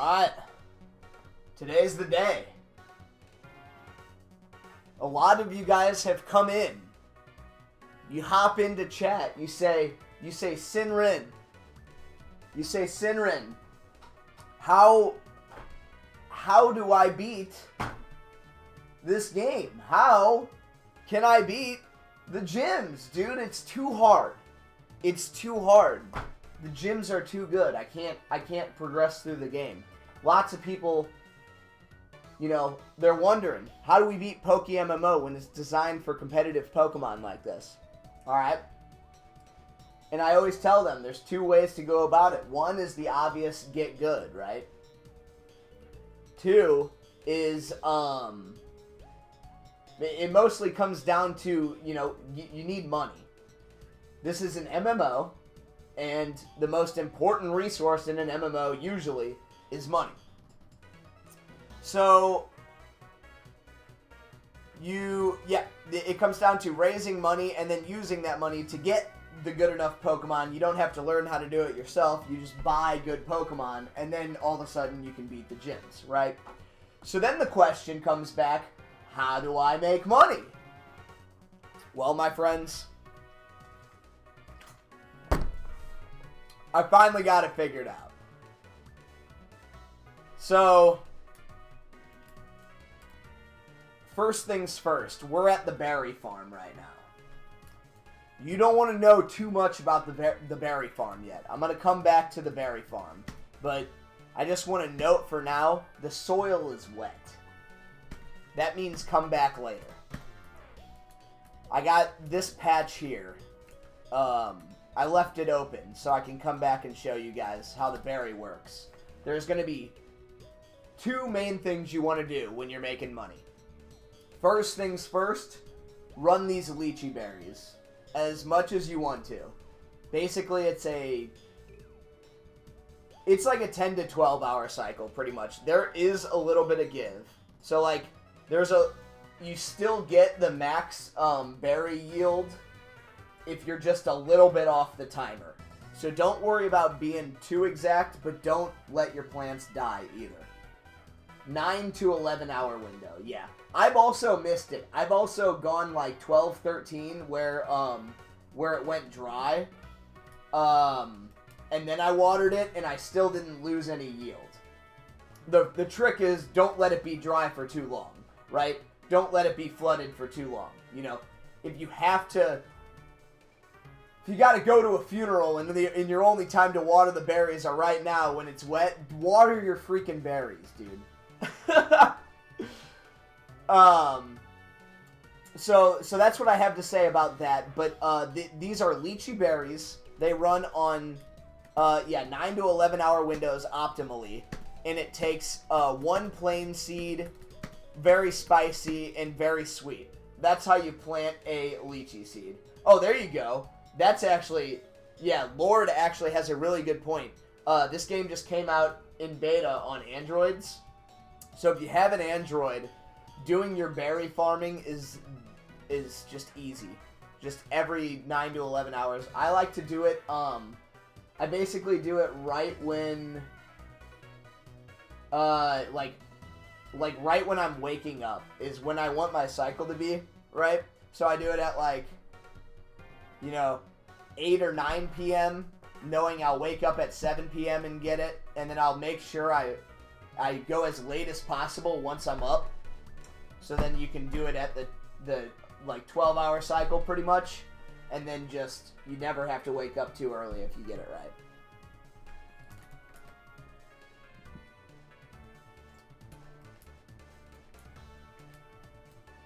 Alright. Today's the day. A lot of you guys have come in. You hop into chat. You say sinrin. You say sinrin. How do I beat this game? How can I beat the gyms? Dude, it's too hard. It's too hard. The gyms are too good. I can't progress through the game. Lots of people, you know, they're wondering, how do we beat PokeMMO when it's designed for competitive Pokemon like this? Alright? And I always tell them there's two ways to go about it. One is the obvious get good, right? Two is, it mostly comes down to, you know, you need money. This is an MMO, and the most important resource in an MMO usually is money. So, it comes down to raising money and then using that money to get the good enough Pokemon. You don't have to learn how to do it yourself. You just buy good Pokemon, and then all of a sudden you can beat the gyms, right? So then the question comes back, how do I make money? Well, my friends, I finally got it figured out. So, first things first, we're at the berry farm right now. You don't want to know too much about the berry farm yet. I'm going to come back to the berry farm. But I just want to note for now, the soil is wet. That means come back later. I got this patch here. I left it open so I can come back and show you guys how the berry works. There's going to be two main things you want to do when you're making money. First things first, run these lychee berries as much as you want to. Basically, it's like a 10 to 12 hour cycle, pretty much. There is a little bit of give. So, like, you still get the max berry yield if you're just a little bit off the timer. So don't worry about being too exact, but don't let your plants die either. 9 to 11 hour window, yeah. I've also missed it. I've also gone like 12, 13 where it went dry. And then I watered it and I still didn't lose any yield. The trick is don't let it be dry for too long, right? Don't let it be flooded for too long. You know, if you got to go to a funeral and your only time to water the berries are right now when it's wet, water your freaking berries, dude. So that's what I have to say about that. But these are lychee berries. They run on 9 to 11 hour windows optimally, and it takes one plain seed, very spicy and very sweet. That's how you plant a lychee seed. Oh, there you go. That's actually, Lord actually has a really good point. This game just came out in beta on Androids. So if you have an Android, doing your berry farming is just easy. Just every 9 to 11 hours. I like to do it, I basically do it right when, like right when I'm waking up is when I want my cycle to be, right? So I do it at like, 8 or 9 p.m., knowing I'll wake up at 7 p.m. and get it, and then I'll make sure I go as late as possible once I'm up, so then you can do it at the like 12-hour cycle pretty much, and then just, you never have to wake up too early if you get it right.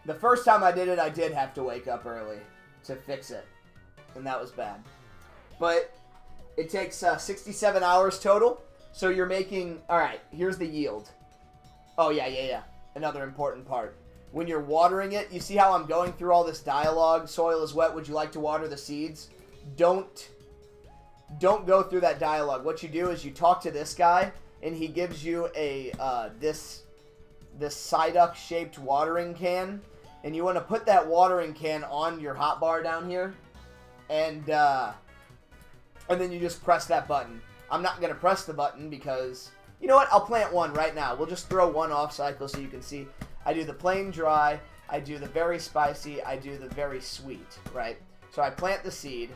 The first time I did it, I did have to wake up early to fix it, and that was bad. But it takes 67 hours total, so you're making... Alright, here's the yield. Oh, yeah. Another important part. When you're watering it, you see how I'm going through all this dialogue? Soil is wet, would you like to water the seeds? Don't go through that dialogue. What you do is you talk to this guy, and he gives you a this Psyduck-shaped watering can, and you want to put that watering can on your hotbar down here, and then you just press that button. I'm not going to press the button because You know what? I'll plant one right now. We'll just throw one off cycle so you can see. I do the plain dry. I do the very spicy. I do the very sweet, right? So I plant the seed.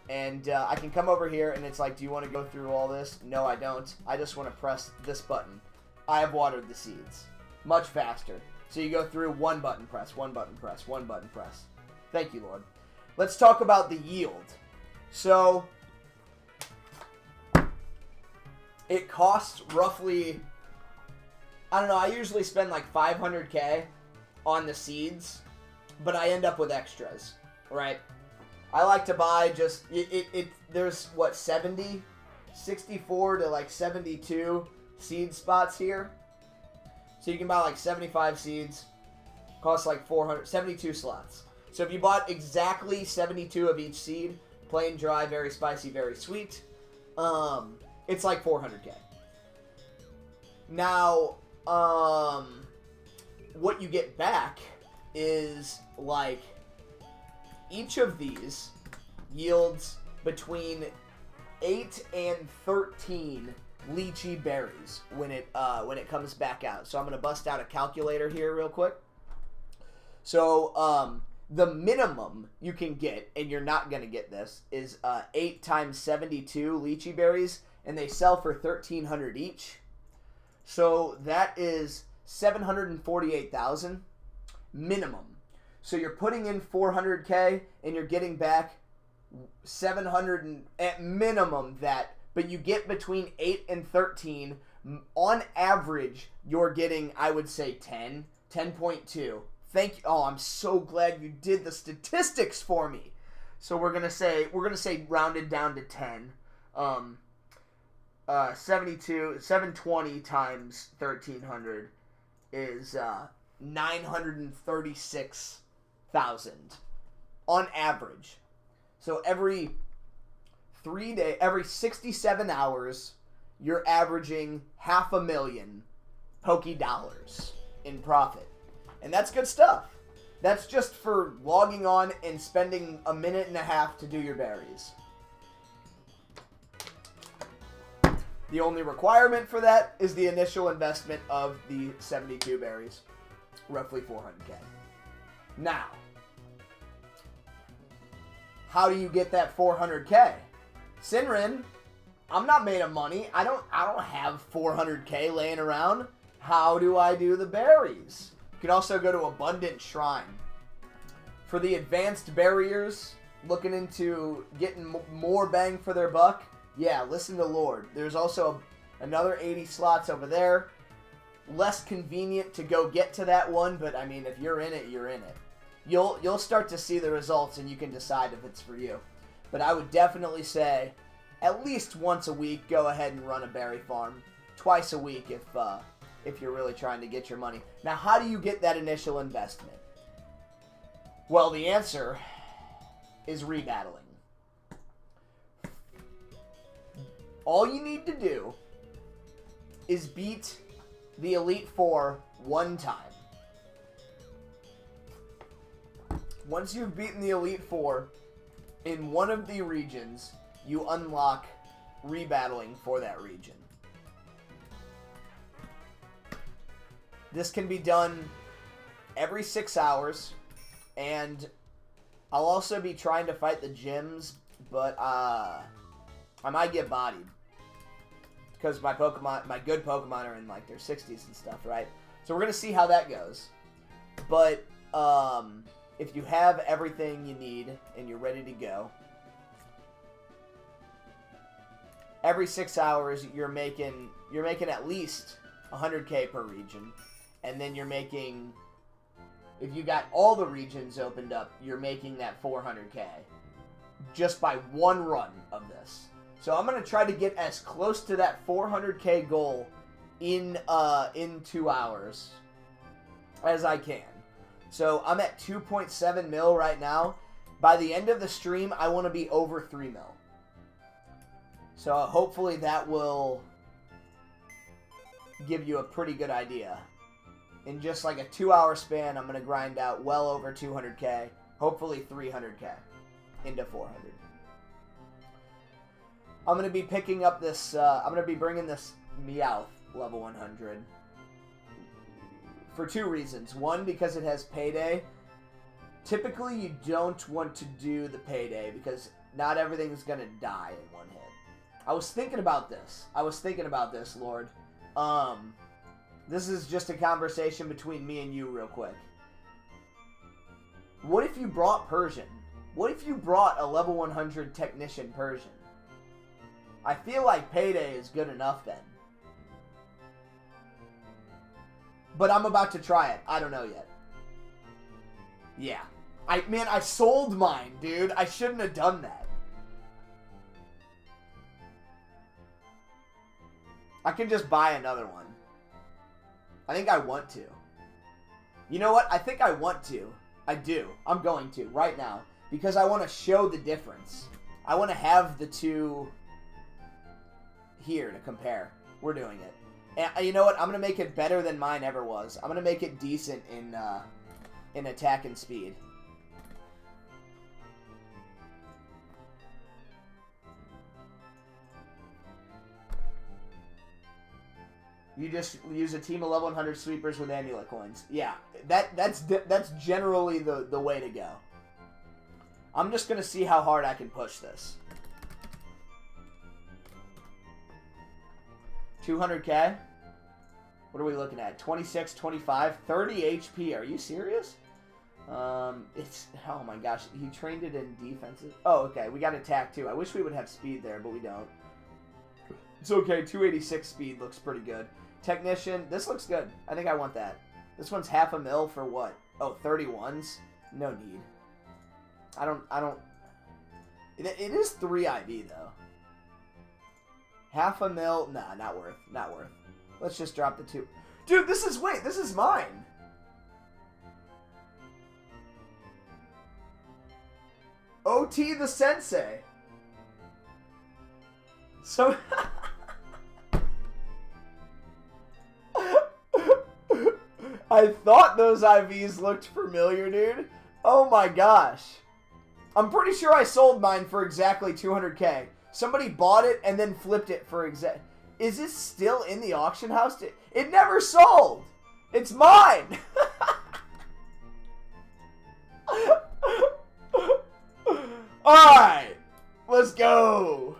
And I can come over here and it's like, do you want to go through all this? No, I don't. I just want to press this button. I have watered the seeds. Much faster. So you go through one button press, one button press, one button press. Thank you, Lord. Let's talk about the yield. So it costs roughly, I don't know, I usually spend like 500K on the seeds, but I end up with extras, right? I like to buy just, there's what, 64 to like 72 seed spots here. So you can buy like 75 seeds, costs like 72 slots. So if you bought exactly 72 of each seed, plain dry, very spicy, very sweet, it's like 400K. Now, what you get back is like, each of these yields between 8 and 13 lychee berries when it comes back out. So I'm gonna bust out a calculator here real quick. So the minimum you can get, and you're not gonna get this, is 8 times 72 lychee berries, and they sell for 1,300 each. So that is 748,000 minimum. So you're putting in 400K and you're getting back 700 at minimum that, but you get between 8 and 13. On average, you're getting, I would say 10.2. Thank you. Oh, I'm so glad you did the statistics for me. So we're gonna say rounded down to 10. 720 times 1,300 is 936,000 on average. So every 67 hours, you're averaging $500,000 Poke dollars in profit. And that's good stuff. That's just for logging on and spending a minute and a half to do your berries. The only requirement for that is the initial investment of the 72 berries. Roughly 400K. Now, how do you get that 400K? Sinrin, I'm not made of money. I don't have 400K laying around. How do I do the berries? You can also go to Abundant Shrine. For the advanced barriers looking into getting more bang for their buck, yeah, listen to Lord. There's also another 80 slots over there. Less convenient to go get to that one, but I mean, if you're in it, you're in it. You'll start to see the results and you can decide if it's for you. But I would definitely say at least once a week, go ahead and run a berry farm. Twice a week if you're really trying to get your money. Now, how do you get that initial investment? Well, the answer is rebattling. All you need to do is beat the Elite Four one time. Once you've beaten the Elite Four in one of the regions, you unlock rebattling for that region. This can be done every 6 hours, and I'll also be trying to fight the gyms, but I might get bodied. Because my good Pokemon are in like their 60s and stuff, right? So we're going to see how that goes. But if you have everything you need and you're ready to go, every 6 hours you're making at least 100K per region. And then you're making, if you got all the regions opened up, you're making that 400K just by one run of this. So I'm going to try to get as close to that 400K goal in 2 hours as I can. So I'm at 2.7 mil right now. By the end of the stream, I want to be over 3 mil. So hopefully that will give you a pretty good idea. In just like a 2 hour span, I'm going to grind out well over 200K. Hopefully 300K into 400. I'm going to be picking up this, I'm going to be bringing this Meowth level 100. For 2 reasons. One, because it has payday. Typically, you don't want to do the payday because not everything is going to die in one hit. I was thinking about this. Lord. This is just a conversation between me and you real quick. What if you brought Persian? What if you brought a level 100 Technician Persian? I feel like payday is good enough then. But I'm about to try it. I don't know yet. Yeah. Man, I sold mine, dude. I shouldn't have done that. I can just buy another one. I think I want to. You know what? I think I want to. I do. I'm going to right now. Because I want to show the difference. I want to have the two here to compare. We're doing it. And you know what? I'm going to make it better than mine ever was. I'm going to make it decent in attack and speed. You just use a team of level 100 sweepers with amulet coins. Yeah, that's generally the way to go. I'm just going to see how hard I can push this. 200k? What are we looking at? 26, 25, 30 HP. Are you serious? It's, oh my gosh, he trained it in defensive. Oh, okay, we got attack too. I wish we would have speed there, but we don't. It's okay, 286 speed looks pretty good. Technician, this looks good. I think I want that. This one's half a mil for what? Oh, 31s? No need. I don't. It is 3 IV though. Half a mil? Nah, not worth. Not worth. Let's just drop the 2. Dude, this is mine. OT the sensei. So I thought those IVs looked familiar, dude. Oh my gosh. I'm pretty sure I sold mine for exactly 200k. Somebody bought it and then flipped it for exact. Is this still in the auction house? It never sold. It's mine. Alright. Let's go.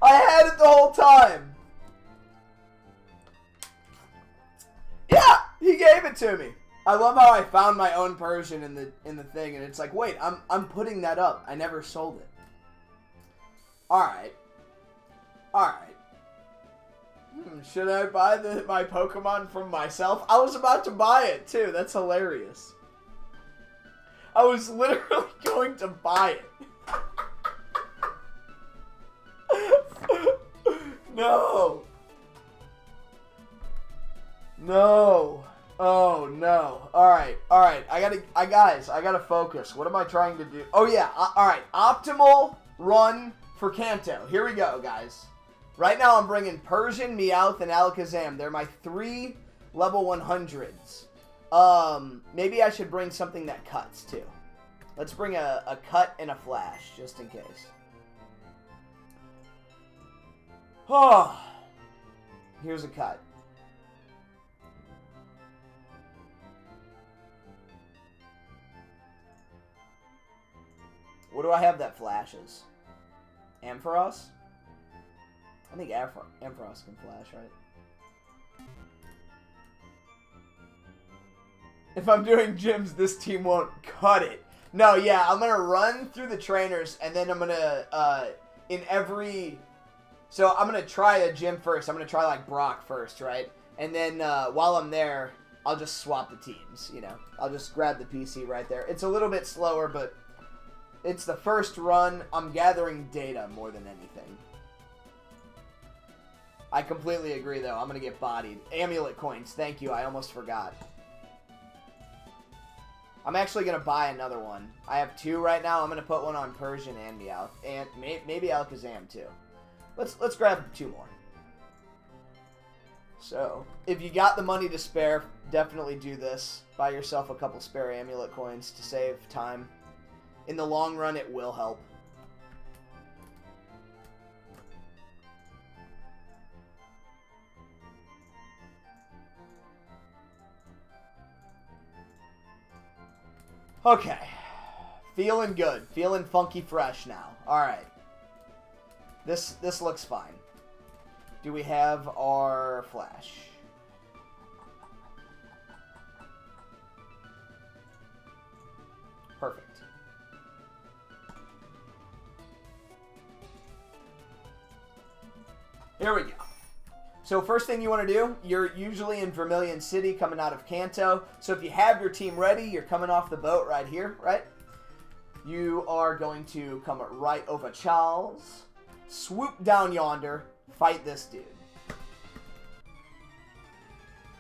I had it the whole time. Yeah, he gave it to me. I love how I found my own Persian in the thing, and it's like, wait, I'm putting that up. I never sold it. All right. Should I buy my Pokemon from myself? I was about to buy it too. That's hilarious. I was literally going to buy it. No. No. Oh no. Alright. Guys, I gotta focus. What am I trying to do? Oh yeah. Alright. Optimal run for Kanto. Here we go, guys. Right now I'm bringing Persian, Meowth, and Alakazam. They're my 3 level 100s. Maybe I should bring something that cuts too. Let's bring a cut and a flash, just in case. Oh, here's a cut. What do I have that flashes? Ampharos? I think Ampharos can flash, right? If I'm doing gyms, this team won't cut it. No, yeah, I'm going to run through the trainers, and then I'm going to, in every... So I'm going to try a gym first. I'm going to try, like, Brock first, right? And then while I'm there, I'll just swap the teams, you know. I'll just grab the PC right there. It's a little bit slower, but it's the first run. I'm gathering data more than anything. I completely agree, though. I'm going to get bodied. Amulet coins. Thank you. I almost forgot. I'm actually going to buy another one. I have 2 right now. I'm going to put one on Persian and Meowth. And maybe Alakazam, too. Let's grab 2 more. So, if you got the money to spare, definitely do this. Buy yourself a couple spare amulet coins to save time. In the long run, it will help. Okay. Feeling good. Feeling funky fresh now. Alright. This looks fine. Do we have our flash? Perfect. Here we go. So first thing you want to do, you're usually in Vermilion City coming out of Kanto. So if you have your team ready, you're coming off the boat right here, right? You are going to come right over Charles, swoop down yonder, fight this dude.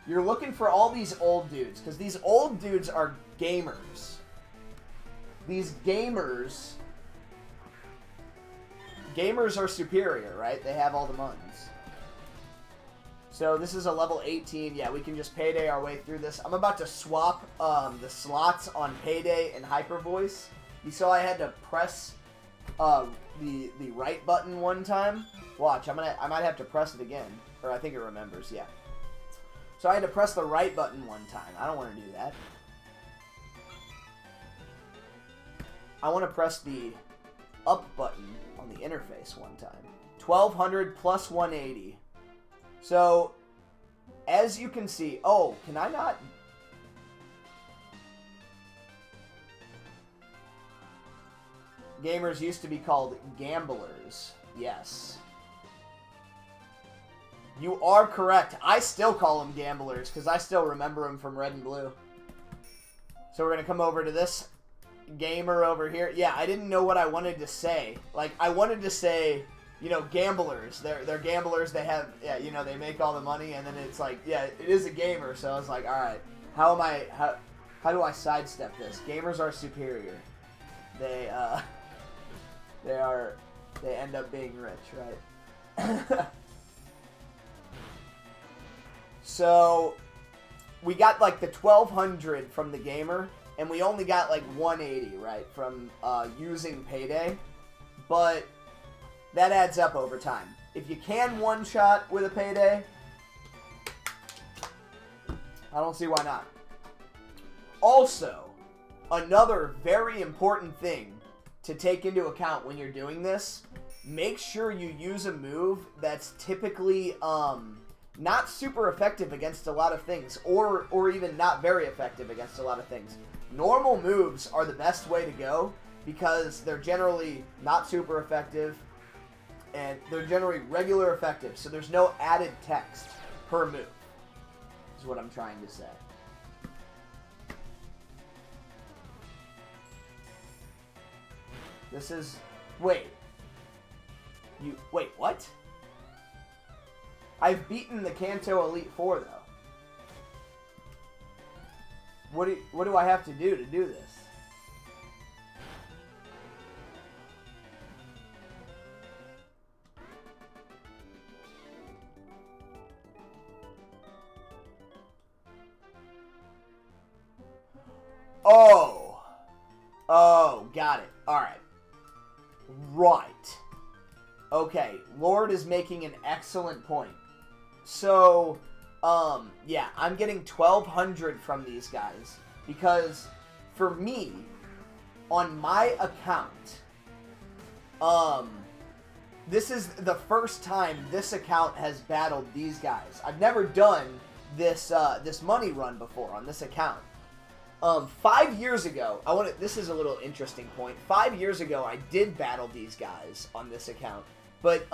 You're looking for all these old dudes, because these old dudes are gamers. These gamers are superior, right? They have all the muns. So this is a level 18. Yeah, we can just Payday our way through this. I'm about to swap the slots on Payday and Hyper Voice. You saw I had to press the right button one time. Watch, I might have to press it again, or I think it remembers. Yeah. So I had to press the right button one time. I don't want to do that. I want to press the up button on the interface one time. 1200 plus 180. So, as you can see... Oh, can I not... Gamers used to be called gamblers. Yes. You are correct. I still call them gamblers, because I still remember them from Red and Blue. So we're going to come over to this gamer over here. Yeah, I didn't know what I wanted to say. Like, I wanted to say... You know, gamblers. They're gamblers. They have, yeah, you know, they make all the money, and then it's like, yeah, it is a gamer. So I was like, all right, how do I sidestep this? Gamers are superior. They end up being rich, right? So we got like the 1200 from the gamer, and we only got like 180, right, from using Payday, but that adds up over time. If you can one-shot with a Payday, I don't see why not. Also, another very important thing to take into account when you're doing this, make sure you use a move that's typically not super effective against a lot of things, or even not very effective against a lot of things. Normal moves are the best way to go because they're generally not super effective, and they're generally regular effective, so there's no added text per move, is what I'm trying to say. This is... Wait, what? I've beaten the Kanto Elite Four, though. What do I have to do this? Oh, got it. Alright. Right. Okay, Lord is making an excellent point. So, yeah, I'm getting 1200 from these guys. Because, for me, on my account, this is the first time this account has battled these guys. I've never done this, this money run before on this account. 5 years ago, this is a little interesting point. 5 years ago, I did battle these guys on this account, but,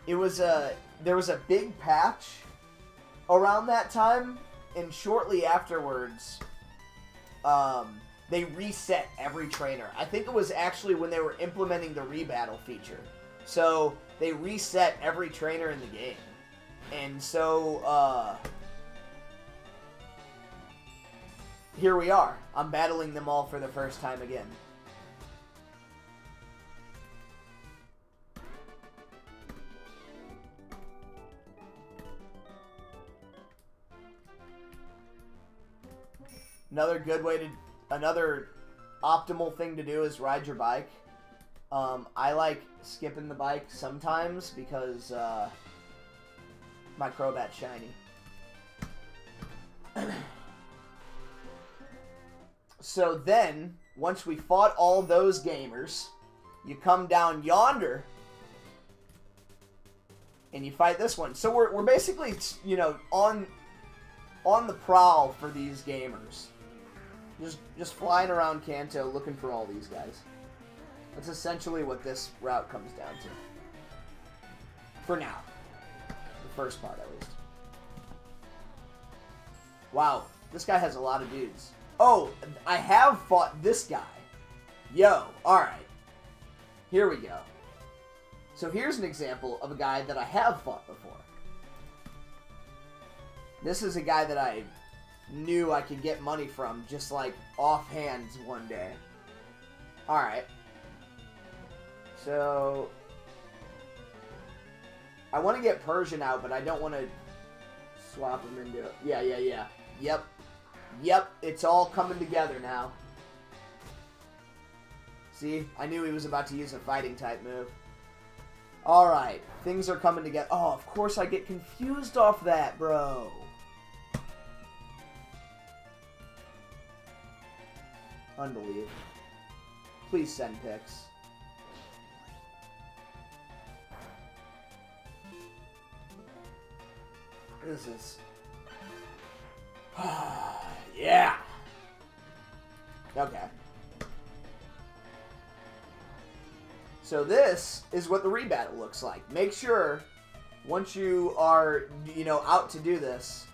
there was a big patch around that time, and shortly afterwards, they reset every trainer. I think it was actually when they were implementing the rebattle feature. So, they reset every trainer in the game. And so, here we are. I'm battling them all for the first time again. Another good way to... Another optimal thing to do is ride your bike. I like skipping the bike sometimes because my Crobat's shiny. So then, once we fought all those gamers, you come down yonder and you fight this one. So we're basically, you know, on the prowl for these gamers. Just flying around Kanto looking for all these guys. That's essentially what this route comes down to. For now. The first part, at least. Wow, this guy has a lot of dudes. Oh, I have fought this guy. Yo, alright. Here we go. So here's an example of a guy that I have fought before. This is a guy that I knew I could get money from just like offhand one day. Alright. So I want to get Persian out, but I don't want to swap him into it. Yeah. Yep, it's all coming together now. See, I knew he was about to use a fighting type move. Alright, things are coming together. Oh, of course I get confused off that, bro. Unbelievable. Please send pics. This is... yeah! Okay. So this is what the rebattle looks like. Make sure, once you are, you know, out to do this,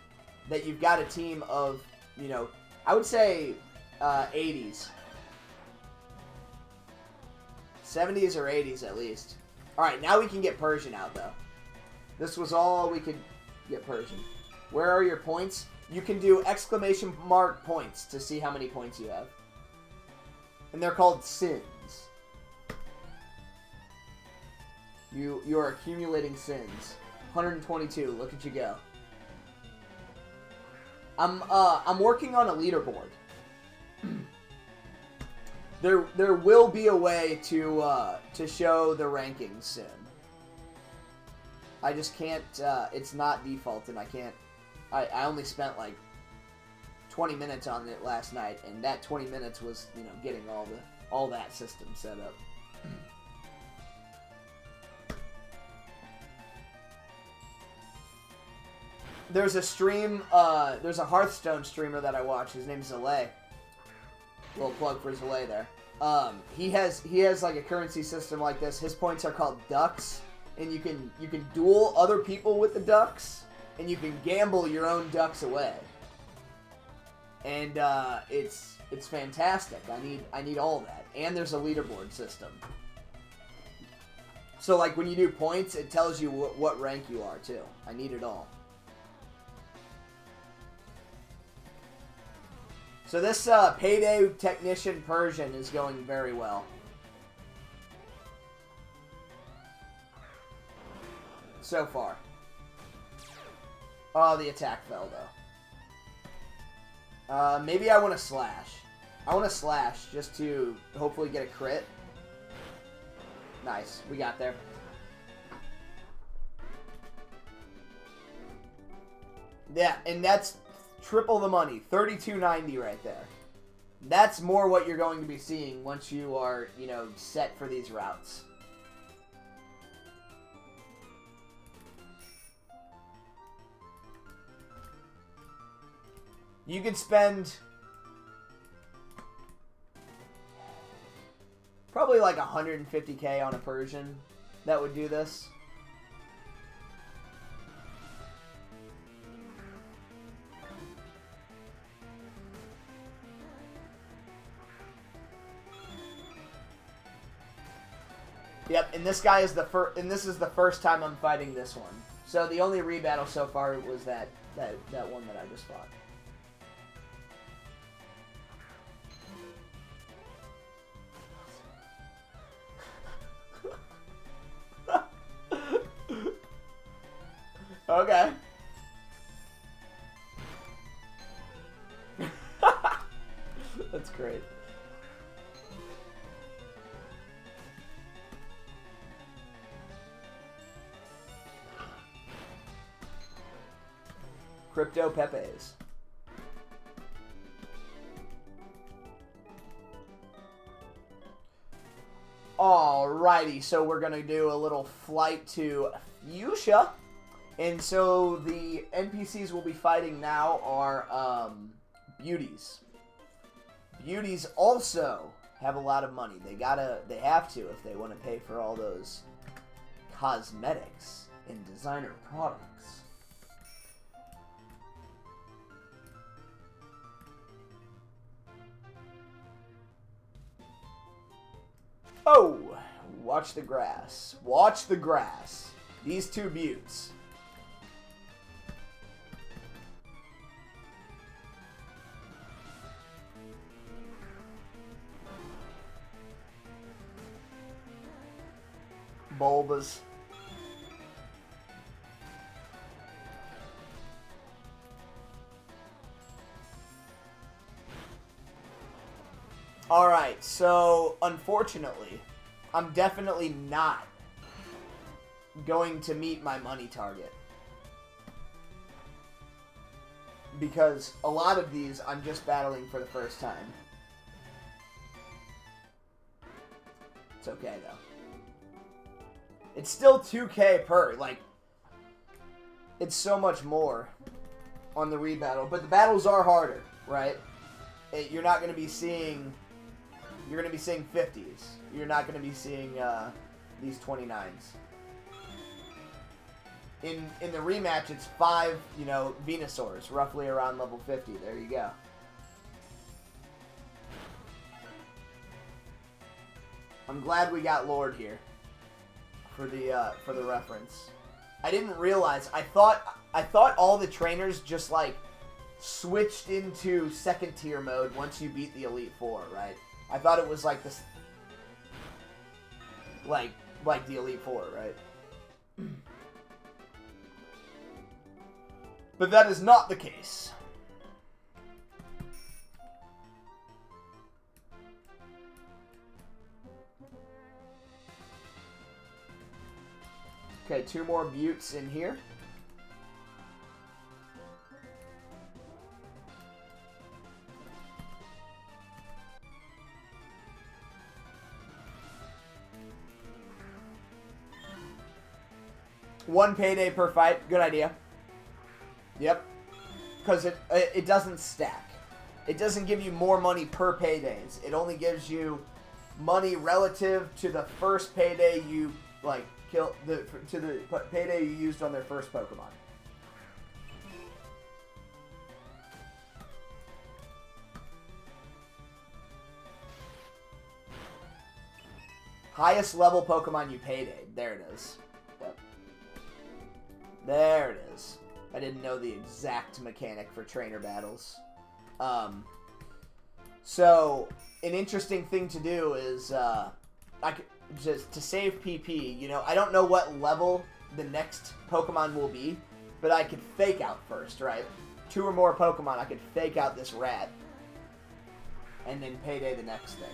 that you've got a team of, you know, I would say 80s. 70s or 80s at least. Alright, now we can get Persian out, though. This was all we could get Persian. Where are your points? You can do exclamation mark points to see how many points you have. And they're called sins. You are accumulating sins. 122. Look at you go. I'm working on a leaderboard. There will be a way to show the rankings soon. I just can't. It's not default, and I can't. I only spent like 20 minutes on it last night, and that 20 minutes was, you know, getting all that system set up. There's a stream, there's a Hearthstone streamer that I watch. His name's Zalay. Little plug for Zalay there. He has like a currency system like this. His points are called ducks, and you can duel other people with the ducks, and you can gamble your own ducks away. And it's fantastic. I need all that. And there's a leaderboard system. So like when you do points, it tells you what rank you are too. I need it all. So this Payday Technician Persian is going very well. So far. Oh, the attack fell, though. Maybe I want to slash. I want to slash just to hopefully get a crit. Nice. We got there. Yeah, and that's triple the money. $32.90 right there. That's more what you're going to be seeing once you are, you know, set for these routes. You could spend probably like 150k on a Persian that would do this. Yep, and this guy is this is the first time I'm fighting this one. So the only rebattle so far was that one that I just fought. Okay. That's great. Crypto Pepes. Alrighty, so we're going to do a little flight to Fuchsia. And so the NPCs we'll be fighting now are beauties. Beauties also have a lot of money. They have to if they want to pay for all those cosmetics and designer products. Oh, watch the grass. Watch the grass. These two buttes. Bulbas. Alright, so unfortunately, I'm definitely not going to meet my money target. Because a lot of these I'm just battling for the first time. It's okay though. It's still 2K per, like, it's so much more on the rebattle. But the battles are harder, right? You're not going to be seeing, you're going to be seeing 50s. You're not going to be seeing these 29s. In the rematch, it's 5, Venusaurs, roughly around level 50. There you go. I'm glad we got Lord here. For the reference. I didn't realize. I thought all the trainers just like switched into second tier mode once you beat the Elite Four, right? I thought it was like this, like the Elite Four, right? But that is not the case. Okay, 2 more buttes in here. One payday per fight. Good idea. Yep. Because it doesn't stack. It doesn't give you more money per paydays. It only gives you money relative to the first payday you, like, to the payday you used on their first Pokemon. Highest level Pokemon you paydayed. There it is. Yep. There it is. I didn't know the exact mechanic for trainer battles. So an interesting thing to do is just to save PP, I don't know what level the next Pokemon will be, but I could fake out first, right? 2 or more Pokemon, I could fake out this rat, and then payday the next thing.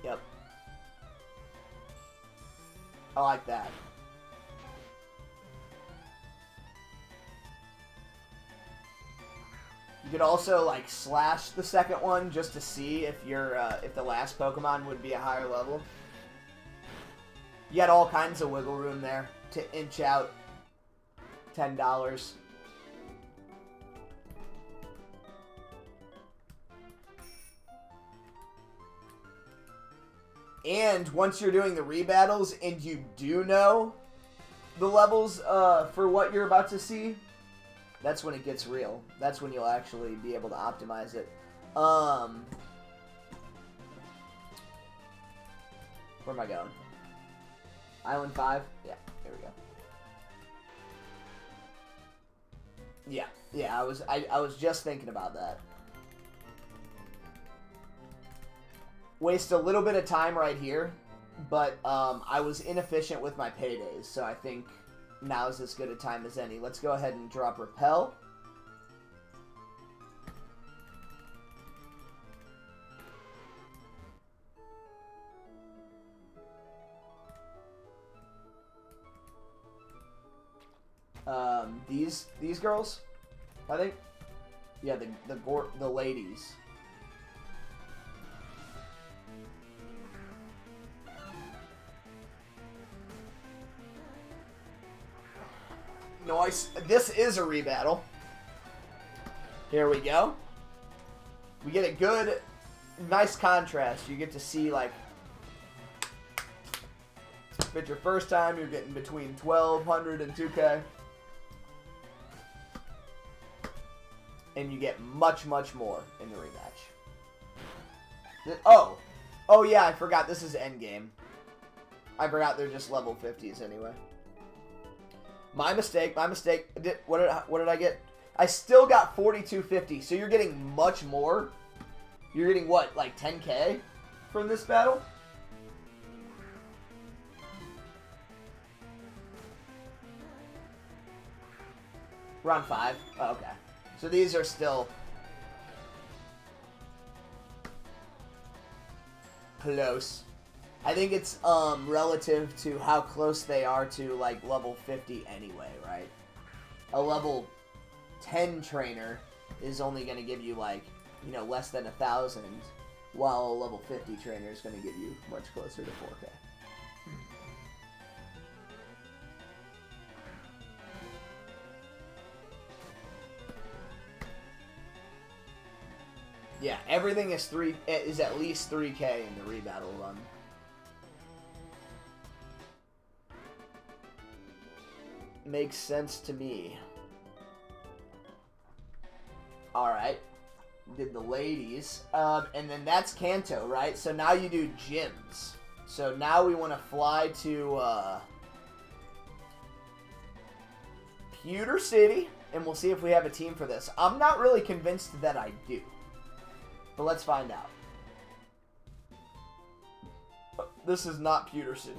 Yep. I like that. You could also like slash the second one just to see if if the last Pokemon would be a higher level. You got all kinds of wiggle room there to inch out $10. And once you're doing the rebattles and you do know the levels for what you're about to see, that's when it gets real. That's when you'll actually be able to optimize it. Where am I going? Island 5? Yeah, there we go. Yeah, I was just thinking about that. Waste a little bit of time right here, but I was inefficient with my paydays, so I think now is as good a time as any. Let's go ahead and drop Repel. These girls, I think. Yeah, the ladies. Nice. This is a rebattle. Here we go. We get a good, nice contrast. You get to see, like, if it's your first time, you're getting between 1,200 and 2K. And you get much, much more in the rematch. Oh yeah, I forgot this is endgame. I forgot they're just level 50s anyway. My mistake. What did I get? I still got 4250, so you're getting much more. You're getting what, like 10K from this battle? Round 5. Oh, okay. So these are still close. I think it's relative to how close they are to like level 50 anyway, right? A level 10 trainer is only going to give you like, you know, less than 1,000, while a level 50 trainer is going to give you much closer to 4K. Yeah, everything is at least 3K in the rebattle run. Makes sense to me. Alright. Did the ladies. And then that's Kanto, right? So now you do gyms. So now we want to fly to Pewter City, and we'll see if we have a team for this. I'm not really convinced that I do. But let's find out. This is not Pewter City.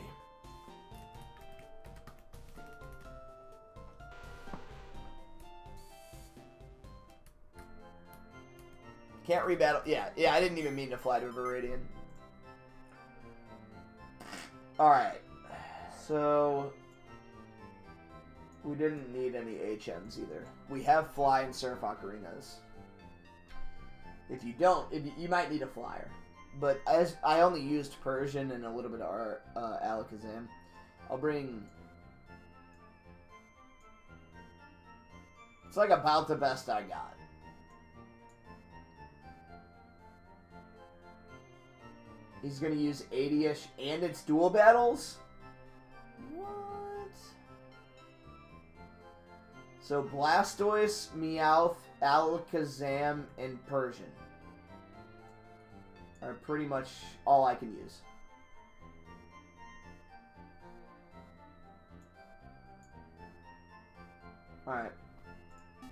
Can't rebattle. Yeah, I didn't even mean to fly to Viridian. Alright. So we didn't need any HMs either. We have fly and surf ocarinas. If you don't, you might need a flyer. But as I only used Persian and a little bit of Alakazam, I'll bring... It's like about the best I got. He's going to use 80-ish and it's dual battles? What? So Blastoise, Meowth, Alakazam, and Persian are pretty much all I can use. Alright.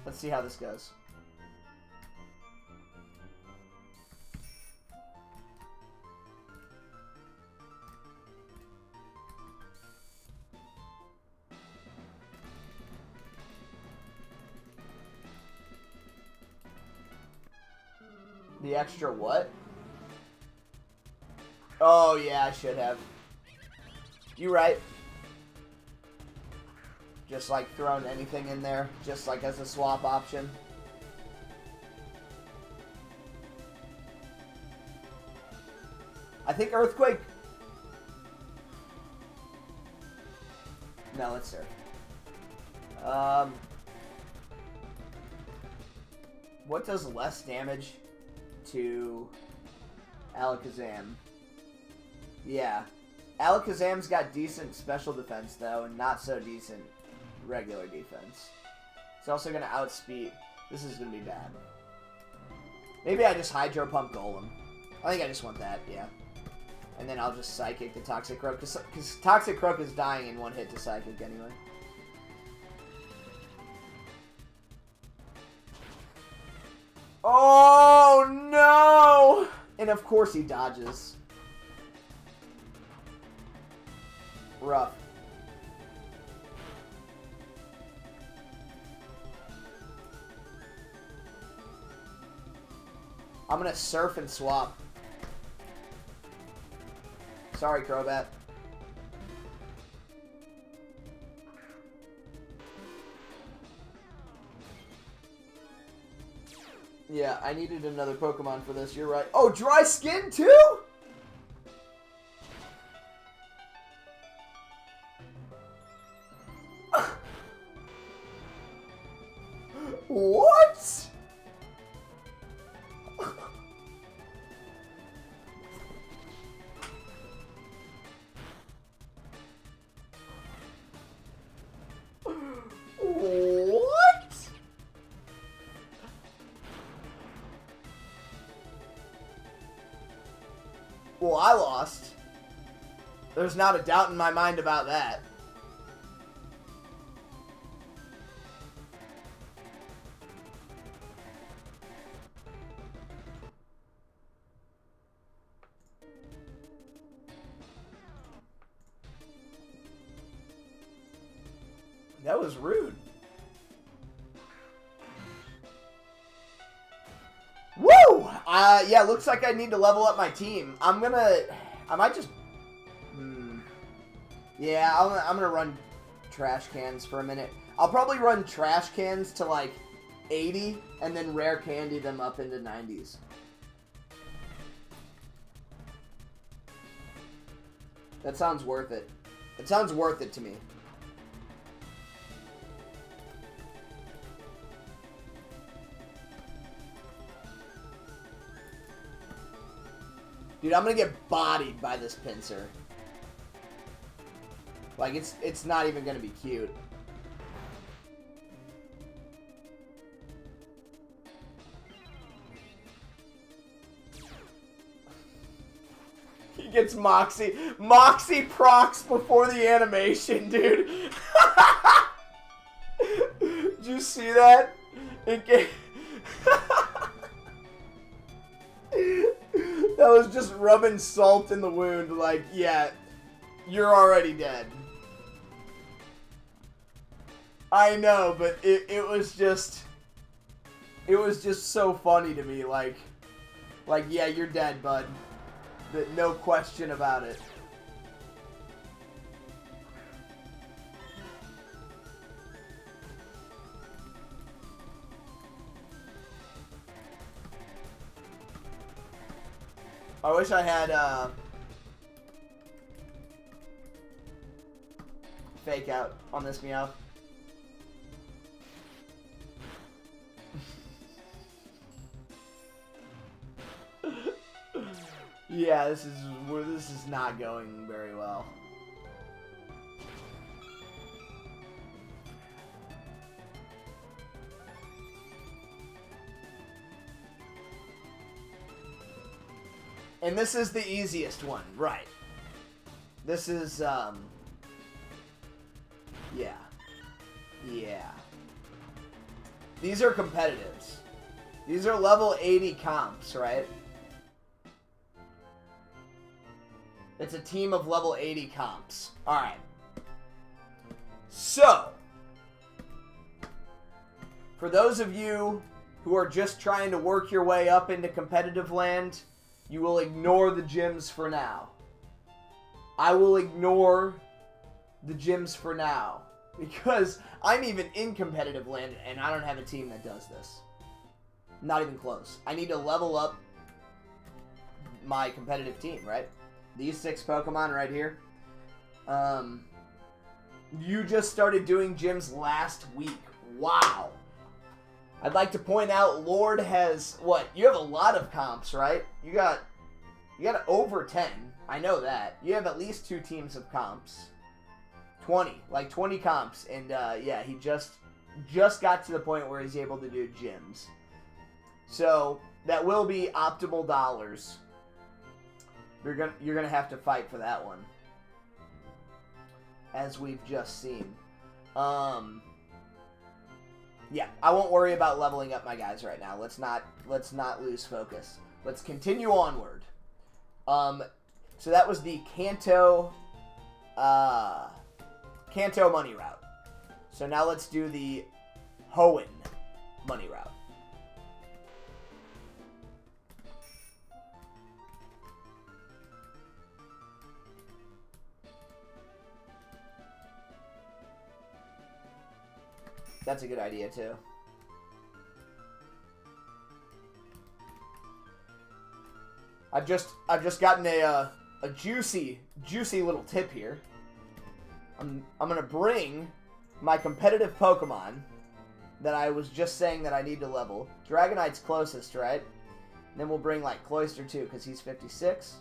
Let's see how this goes. The extra what? Oh, yeah, I should have. You're right. Just like throwing anything in there, just like as a swap option. I think Earthquake. No, let's surf. What does less damage to Alakazam? Yeah. Alakazam's got decent special defense, though, and not so decent regular defense. It's also going to outspeed. This is going to be bad. Maybe I just Hydro Pump Golem. I think I just want that, yeah. And then I'll just Psychic the Toxic Croak, because Toxic Croak is dying in one hit to Psychic anyway. Oh, no! And of course he dodges. Rough. I'm gonna surf and swap. Sorry, Crobat. Yeah, I needed another Pokemon for this. You're right. Oh, dry skin too? What? What? Well, I lost. There's not a doubt in my mind about that. That was rude. Woo! Yeah, looks like I need to level up my team. I might just... Yeah, I'm gonna run trash cans for a minute. I'll probably run trash cans to like 80 and then rare candy them up into 90s. That sounds worth it. It sounds worth it to me. Dude, I'm gonna get bodied by this pincer. Like, it's not even gonna be cute. He gets Moxie. Moxie procs before the animation, dude. Did you see that? That was just rubbing salt in the wound, like, yeah, you're already dead. I know, but it was just so funny to me, like, yeah, you're dead, bud. No question about it. I wish I had fake out on this Meowth. Yeah, this is not going very well. And this is the easiest one, right? This is, yeah. Yeah. These are competitives. These are level 80 comps, right? It's a team of level 80 comps. Alright. So, for those of you who are just trying to work your way up into competitive land, you will ignore the gyms for now. I will ignore the gyms for now. Because I'm even in competitive land and I don't have a team that does this. Not even close. I need to level up my competitive team, right? These 6 Pokemon right here. You just started doing gyms last week. Wow. I'd like to point out Lord has, what? You have a lot of comps, right? You got over 10. I know that. You have at least 2 teams of comps. 20. Like 20 comps. And yeah, he just got to the point where he's able to do gyms. So that will be optimal dollars. You're gonna have to fight for that one. As we've just seen. Yeah, I won't worry about leveling up my guys right now. Let's not lose focus. Let's continue onward. So that was the Kanto money route. So now let's do the Hoenn money route. That's a good idea too. I've just gotten a juicy little tip here. I'm gonna bring my competitive Pokemon that I was just saying that I need to level. Dragonite's closest, right? And then we'll bring like Cloyster too, because he's 56.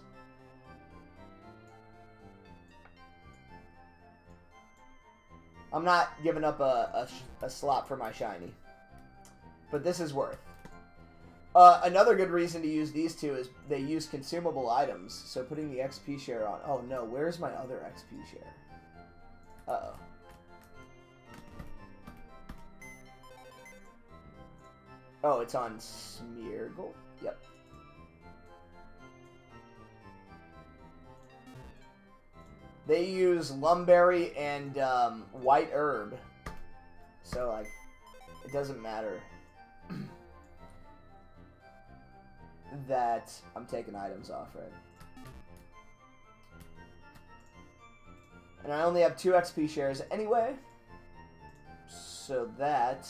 I'm not giving up a slot for my shiny, but this is worth. Another good reason to use these two is they use consumable items, so putting the XP share on. Oh no, where's my other XP share? Uh-oh. Oh, it's on Smeargle? Yep. They use Lumberry and White Herb, so like, it doesn't matter that I'm taking items off, right? And I only have 2 XP shares anyway, so that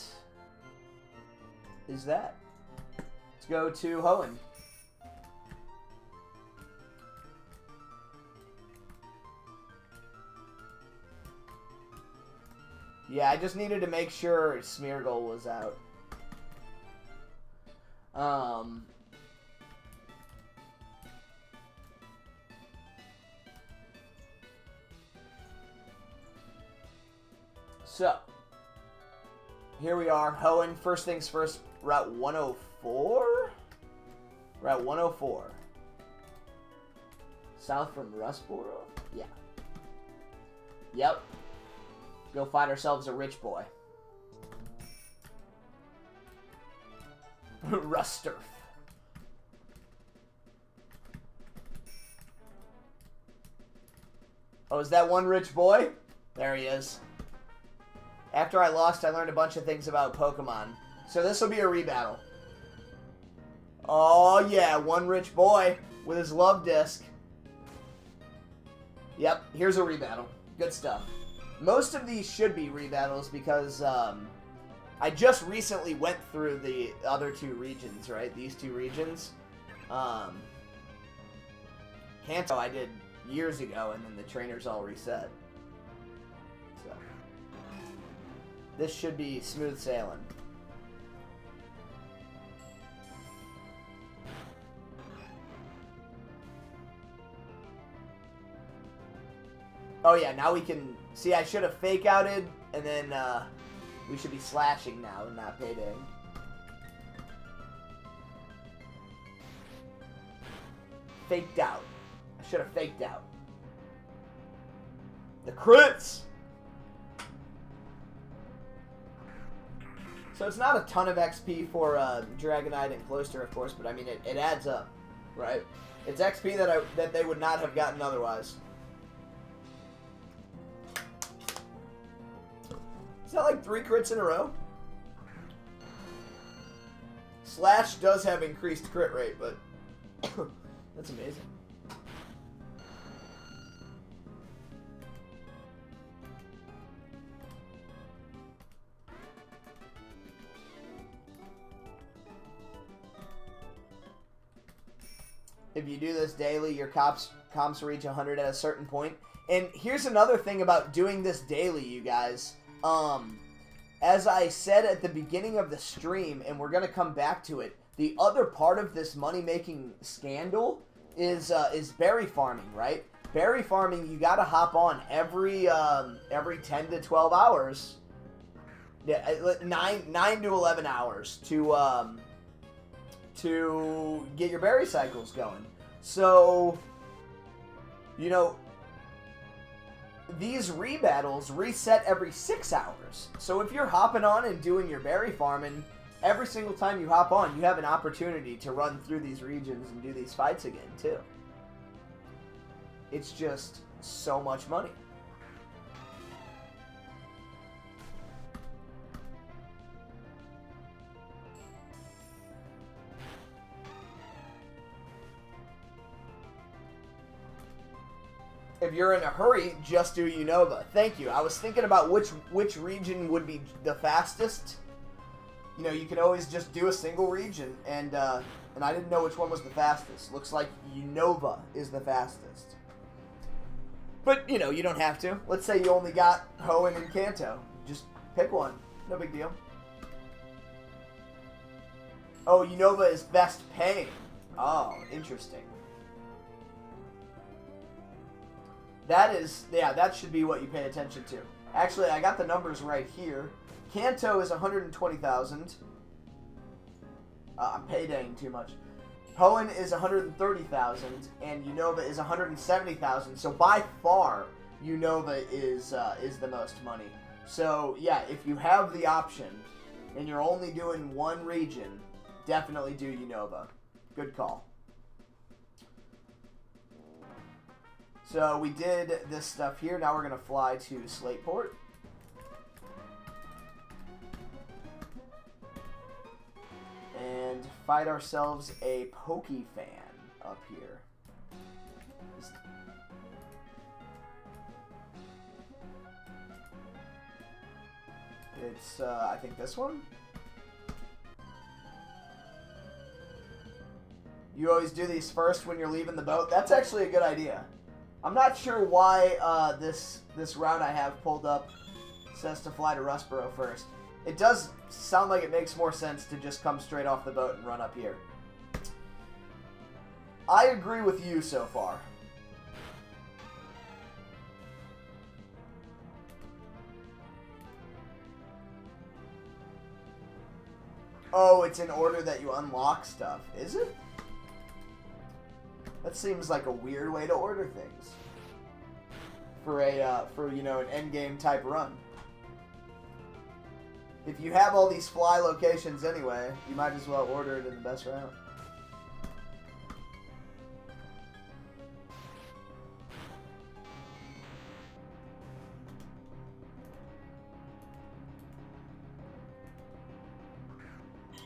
is that. Let's go to Hoenn. Yeah, I just needed to make sure Smeargle was out. So, here we are, Hoenn. First things first, Route 104? Route 104. South from Rustboro? Yeah. Yep. Go find ourselves a rich boy. Rusturf. Oh, is that one rich boy? There he is. After I lost, I learned a bunch of things about Pokemon. So this will be a rebattle. Oh yeah, one rich boy with his love disc. Yep, here's a rebattle. Good stuff. Most of these should be rebattles because I just recently went through the other 2 regions, right? These 2 regions. Kanto I did years ago, and then the trainers all reset. So this should be smooth sailing. Oh yeah, now we can... See, I should have fake outed, and then we should be slashing now and not payday. Faked out. I should have faked out. The crits! So it's not a ton of XP for Dragonite and Cloyster, of course, but I mean, it adds up, right? It's XP that they would not have gotten otherwise. Is that like 3 crits in a row? Slash does have increased crit rate, but that's amazing. If you do this daily, your comps reach 100 at a certain point. And here's another thing about doing this daily, you guys. As I said at the beginning of the stream, and we're going to come back to it, the other part of this money-making scandal is berry farming, right? Berry farming, you got to hop on every 10 to 12 hours. Yeah, 9 to 11 hours to get your berry cycles going. So, you know, these rebattles reset every 6 hours. So if you're hopping on and doing your berry farming, every single time you hop on, you have an opportunity to run through these regions and do these fights again, too. It's just so much money. If you're in a hurry, just do Unova. Thank you. I was thinking about which region would be the fastest. you know, you can always just do a single region, and I didn't know which one was the fastest. Looks like Unova is the fastest. But, you know, you don't have to. Let's say you only got Hoenn and Kanto. Just pick one. No big deal. Oh, Unova is best paying. Oh, interesting. That is, yeah, that should be what you pay attention to. Actually, I got the numbers right here. Kanto is 120,000. I'm paydaying too much. Hoenn is 130,000, and Unova is 170,000. So by far, Unova is the most money. So yeah, if you have the option, and you're only doing one region, definitely do Unova. Good call. So we did this stuff here. Now we're gonna fly to Slateport. And fight ourselves a Pokefan up here. It's, I think this one. You always do these first when you're leaving the boat. That's actually a good idea. I'm not sure why this route I have pulled up says to fly to Rustboro first. It does sound like it makes more sense to just come straight off the boat and run up here. I agree with you so far. Oh, it's in order that you unlock stuff. Is it? That seems like a weird way to order things. For you know, an endgame type run. If you have all these fly locations anyway, you might as well order it in the best route.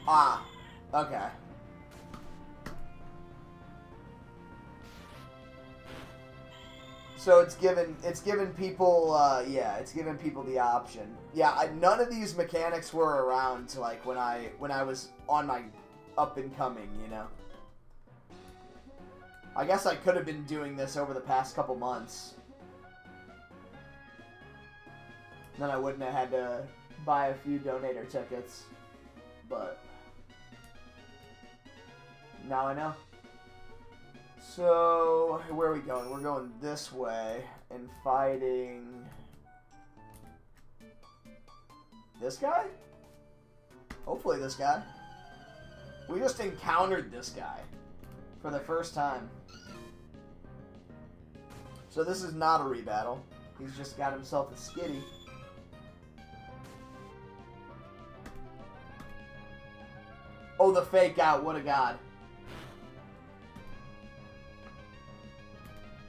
Ah, okay. So it's given people yeah, it's given people the option. Yeah, none of these mechanics were around like when I was on my up and coming, you know. I guess I could have been doing this over the past couple months. Then I wouldn't have had to buy a few donator tickets. But now I know. So, where are we going? We're going this way and fighting this guy? Hopefully this guy. We just encountered this guy for the first time. So this is not a rebattle. He's just got himself a skitty. Oh, the fake out. What a god.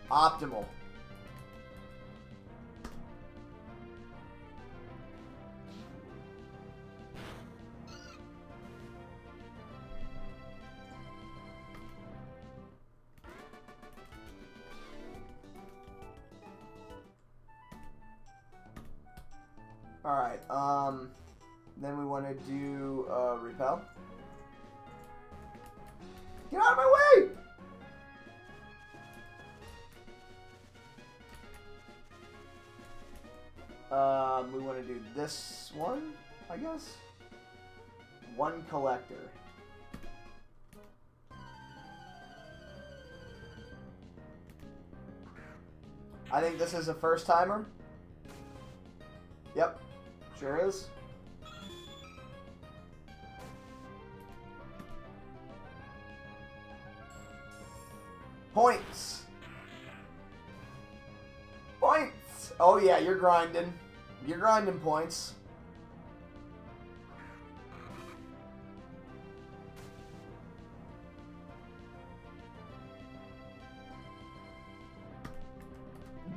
Optimal. Alright, then we want to do, repel. Get out of my way! We want to do this one, I guess. One collector. I think this is a first timer. Yep, sure is. Points. Points. Oh yeah, you're grinding. You're grinding points.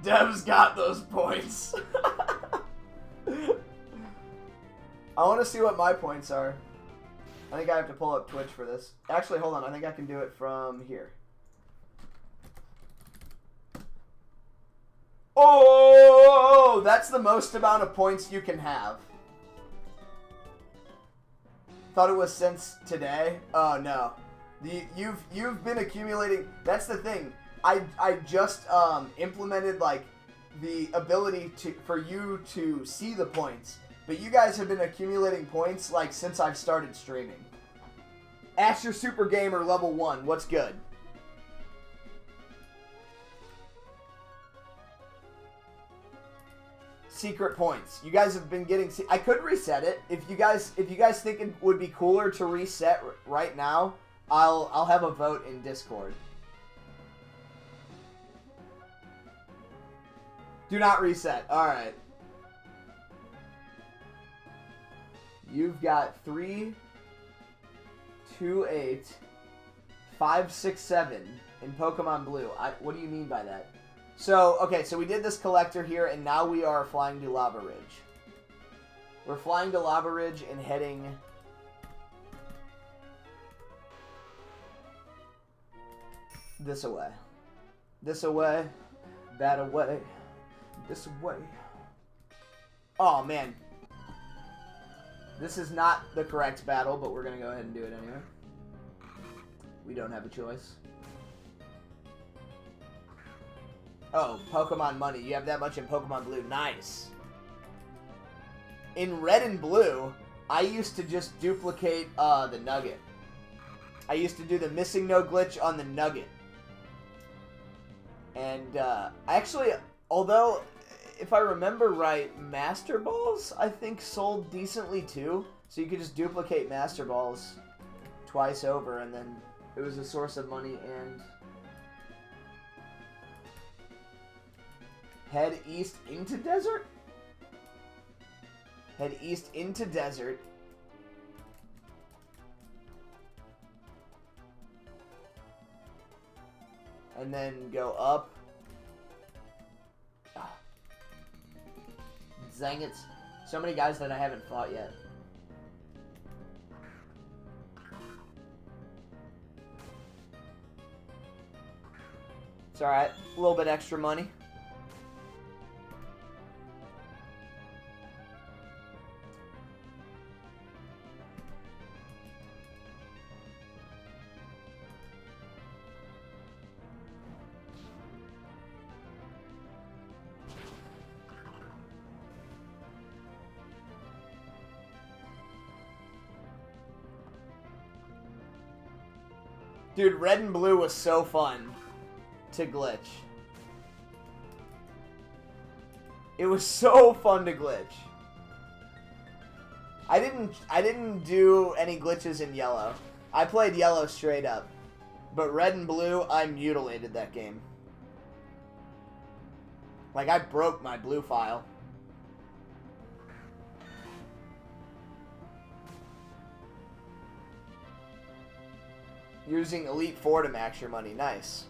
Dev's got those points. I want to see what my points are. I think I have to pull up Twitch for this. Actually, hold on. I think I can do it from here. Oh, that's the most amount of points you can have. Thought it was since today. Oh no, you've been accumulating. That's the thing. I just implemented like the ability for you to see the points, but you guys have been accumulating points like since I've started streaming. Asher Super Gamer level 1. What's good? Secret points. You guys have been getting. I could reset it if you guys think it would be cooler to reset right now. I'll have a vote in Discord. Do not reset. All right. You've got 3, 2, 8, 5, 6, 7 in Pokemon Blue. What do you mean by that? So, okay, so we did this collector here, and now we are flying to Lava Ridge. We're flying to Lava Ridge and heading... this away. This away. That away. This way. Oh, man. This is not the correct battle, but we're going to go ahead and do it anyway. We don't have a choice. Oh, Pokemon money. You have that much in Pokemon Blue. Nice. In Red and Blue, I used to just duplicate the Nugget. I used to do the missing no glitch on the Nugget. And actually, although, if I remember right, Master Balls, I think, sold decently too. So you could just duplicate Master Balls twice over, and then it was a source of money. And head east into desert? Head east into desert. And then go up. Ah. Dang it. So many guys that I haven't fought yet. It's alright. A little bit extra money. Dude, Red and Blue was so fun to glitch. It was so fun to glitch. I didn't do any glitches in Yellow. I played Yellow straight up. But Red and Blue, I mutilated that game. Like, I broke my Blue file. Using Elite Four to max your money. Nice.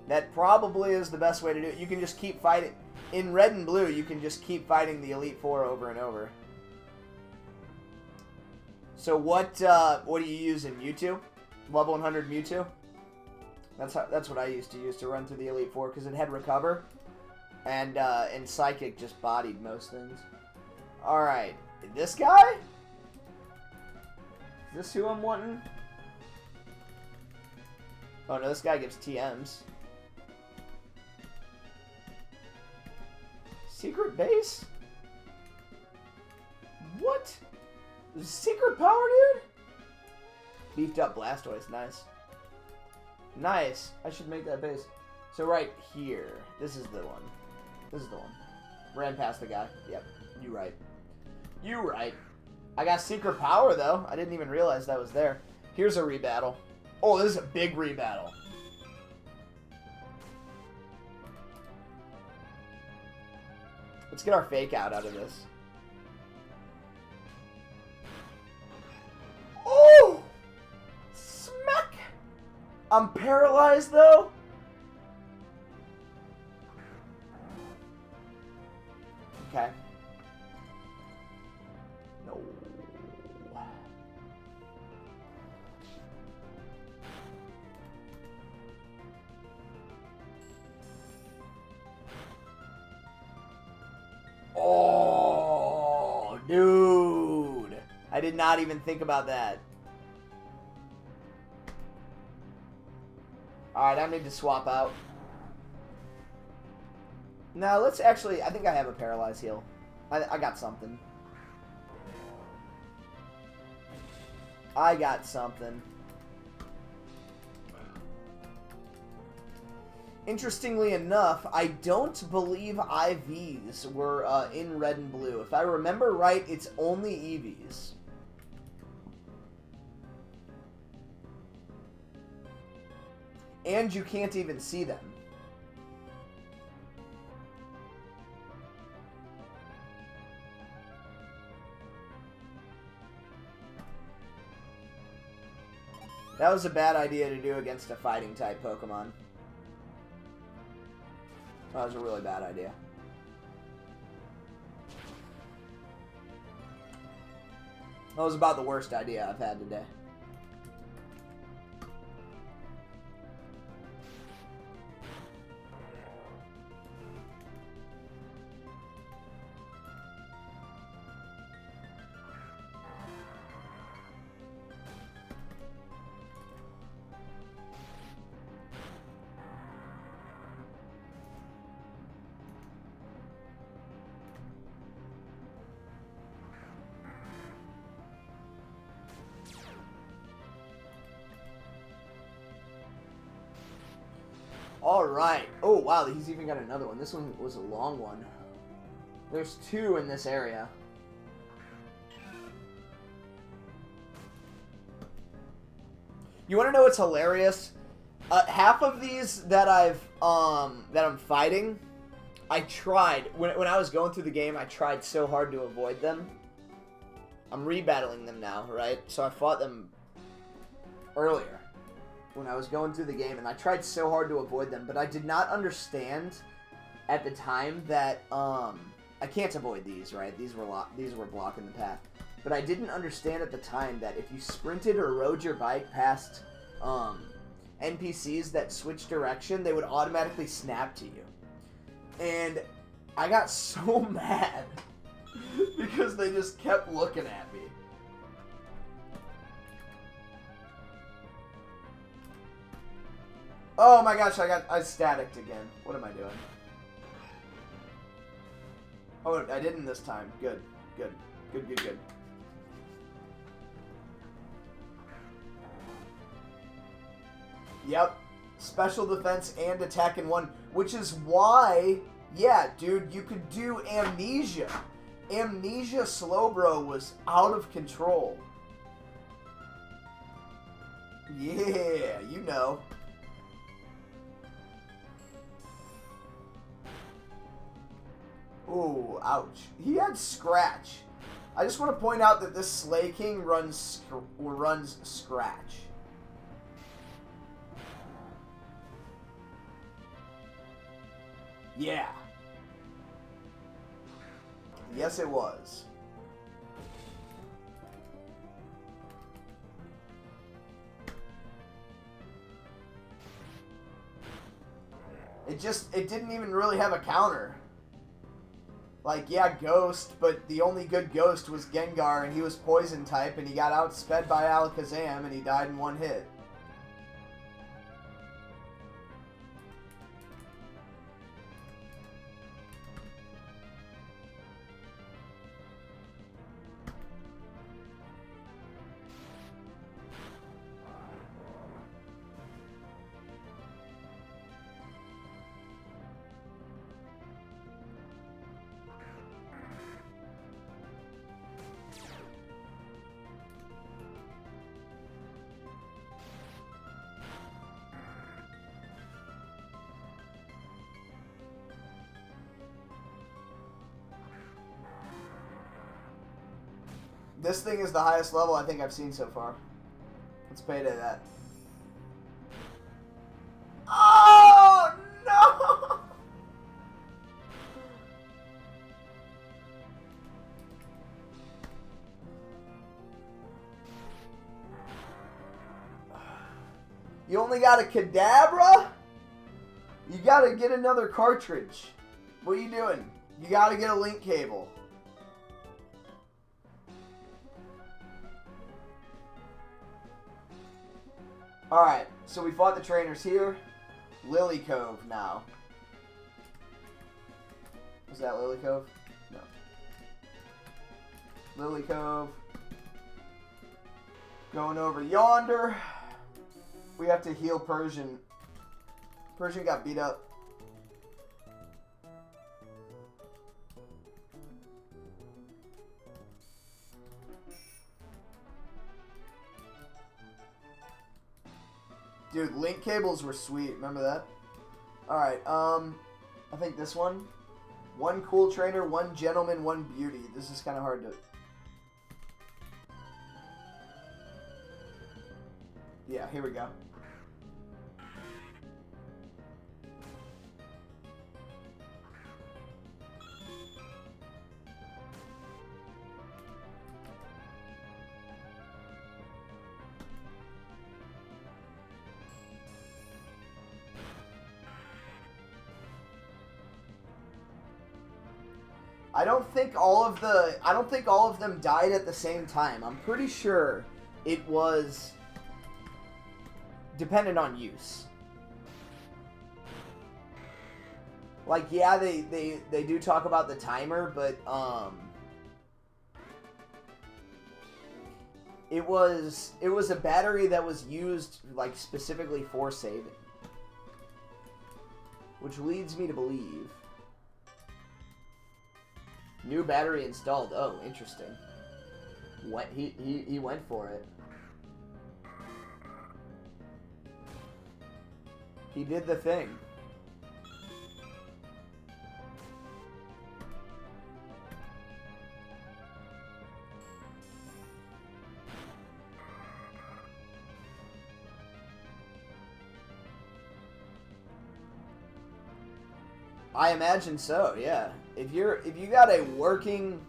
That probably is the best way to do it. You can just keep fighting. In Red and Blue, you can just keep fighting the Elite Four over and over. So what do you use in Mewtwo? Level 100 Mewtwo? That's what I used to use to run through the Elite Four, because it had Recover. And Psychic just bodied most things. Alright. This guy? Is this who I'm wanting? Oh no, this guy gives TMs. Secret base? What? Secret power, dude? Beefed up Blastoise, nice. Nice. I should make that base. So right here, this is the one. This is the one. Ran past the guy. Yep, you right. You right. I got secret power though. I didn't even realize that was there. Here's a rebattle. Oh, this is a big rebattle. Let's get our fake out of this. Oh! Smack! I'm paralyzed though. Okay. No. Oh, dude. I I did not even think about that. Alright, I need to swap out. Now, let's actually... I think I have a Paralyze heal. I got something. I got something. Interestingly enough, I don't believe IVs were in red and blue. If I remember right, it's only EVs. And you can't even see them. That was a bad idea to do against a fighting type Pokemon. That was a really bad idea. That was about the worst idea I've had today. Alright. Oh, wow, he's even got another one. This one was a long one. There's two in this area. You want to know what's hilarious? Half of these that I'm fighting, I tried. When I was going through the game, I tried so hard to avoid them. I'm rebattling them now, right? So I fought them earlier when I was going through the game, and I tried so hard to avoid them, but I did not understand at the time that I can't avoid these, right? These were blocking the path. But I didn't understand at the time that if you sprinted or rode your bike past NPCs that switched direction, they would automatically snap to you. And I got so mad because they just kept looking at me. Oh my gosh, I staticked again. What am I doing? Oh, I didn't this time. Good. Good. Good, good, good. Yep. Special defense and attack in one. Which is why, yeah, dude, you could do Amnesia. Amnesia Slowbro was out of control. Yeah, you know. Ooh, ouch. He had Scratch. I just want to point out that this Slay King runs Scratch. Yeah. Yes, it was. It didn't even really have a counter. Like, yeah, Ghost, but the only good Ghost was Gengar, and he was Poison type, and he got outsped by Alakazam, and he died in one hit. This thing is the highest level I think I've seen so far. Let's pay to that. Oh, no! You only got a Kadabra? You gotta get another cartridge. What are you doing? You gotta get a link cable. Alright, so we fought the trainers here. Lily Cove now. Was that Lily Cove? No. Lily Cove. Going over yonder. We have to heal Persian. Persian got beat up. Dude, link cables were sweet. Remember that? Alright, I think this one. One cool trainer, one gentleman, one beauty. This is kind of hard to... Yeah, here we go. I don't think all of them died at the same time. I'm pretty sure it was dependent on use. Like, yeah, they do talk about the timer, but it was a battery that was used like specifically for saving, which leads me to believe. New battery installed. Oh, interesting. What he went for it. He did the thing. I imagine so, yeah. If you got a working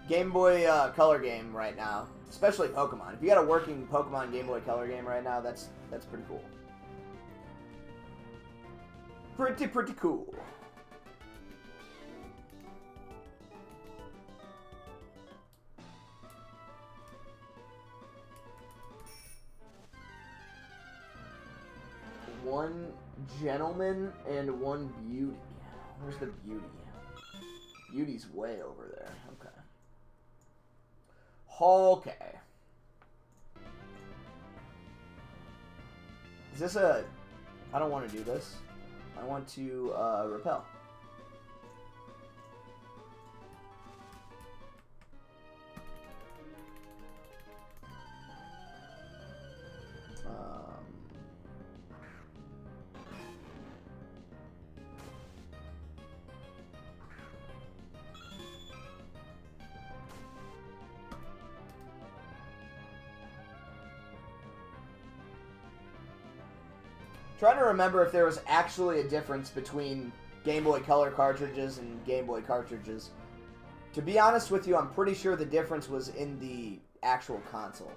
Game Boy Color game right now, especially Pokemon, if you got a working Pokemon Game Boy Color game right now, that's pretty cool. Pretty cool. One gentleman and one beauty. Where's the beauty? Beauty's way over there. Okay. Okay. Is this a... I don't want to do this. I want to repel. Trying to remember if there was actually a difference between Game Boy Color cartridges and Game Boy cartridges. To be honest with you, I'm pretty sure the difference was in the actual console.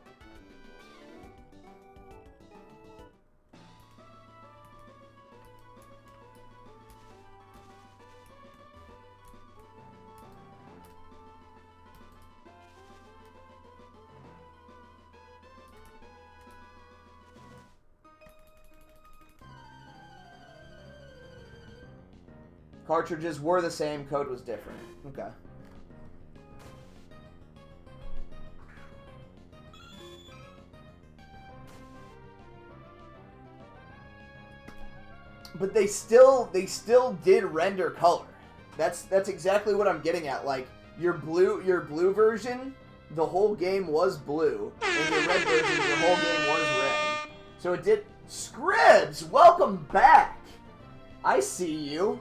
Cartridges were the same, code was different. Okay. But they still did render color. That's exactly what I'm getting at. Like your blue version, the whole game was blue, and your red version, your whole game was red. So it did. Scribs, welcome back. I see you.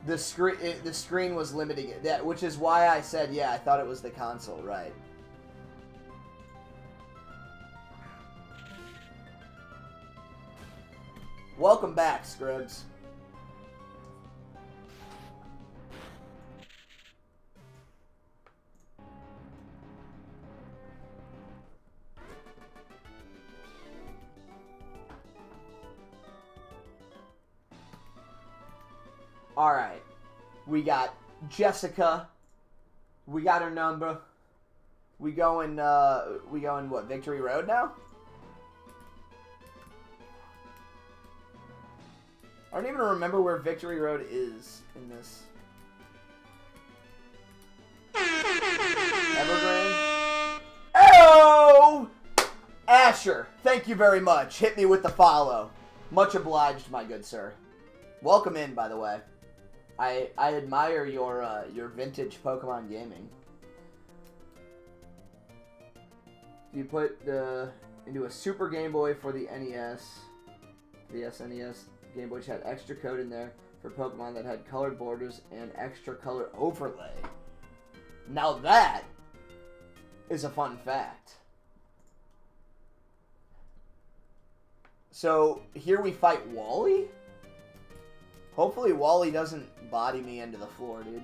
The screen was limiting it. That, which is why I said, yeah, I thought it was the console, right? Welcome back, Scrubs. Alright. We got Jessica. We got her number. We going what, Victory Road now? I don't even remember where Victory Road is in this. Evergrande? Oh! Asher, thank you very much. Hit me with the follow. Much obliged, my good sir. Welcome in, by the way. I admire your vintage Pokemon gaming. You put into a Super Game Boy for the NES, the SNES Game Boy, which had extra code in there for Pokemon that had colored borders and extra color overlay. Now that is a fun fact. So here we fight Wally? Hopefully Wally doesn't body me into the floor, dude.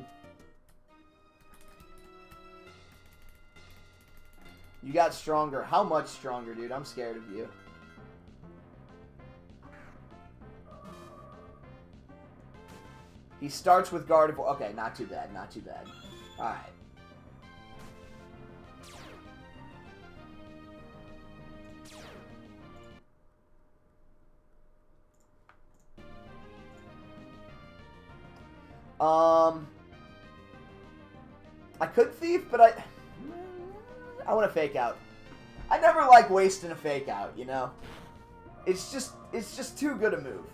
You got stronger. How much stronger, dude? I'm scared of you. He starts with Gardevoir. Okay, not too bad, not too bad. Alright. I could thief, but I want to fake out. I never like wasting a fake out, you know? It's just too good a move.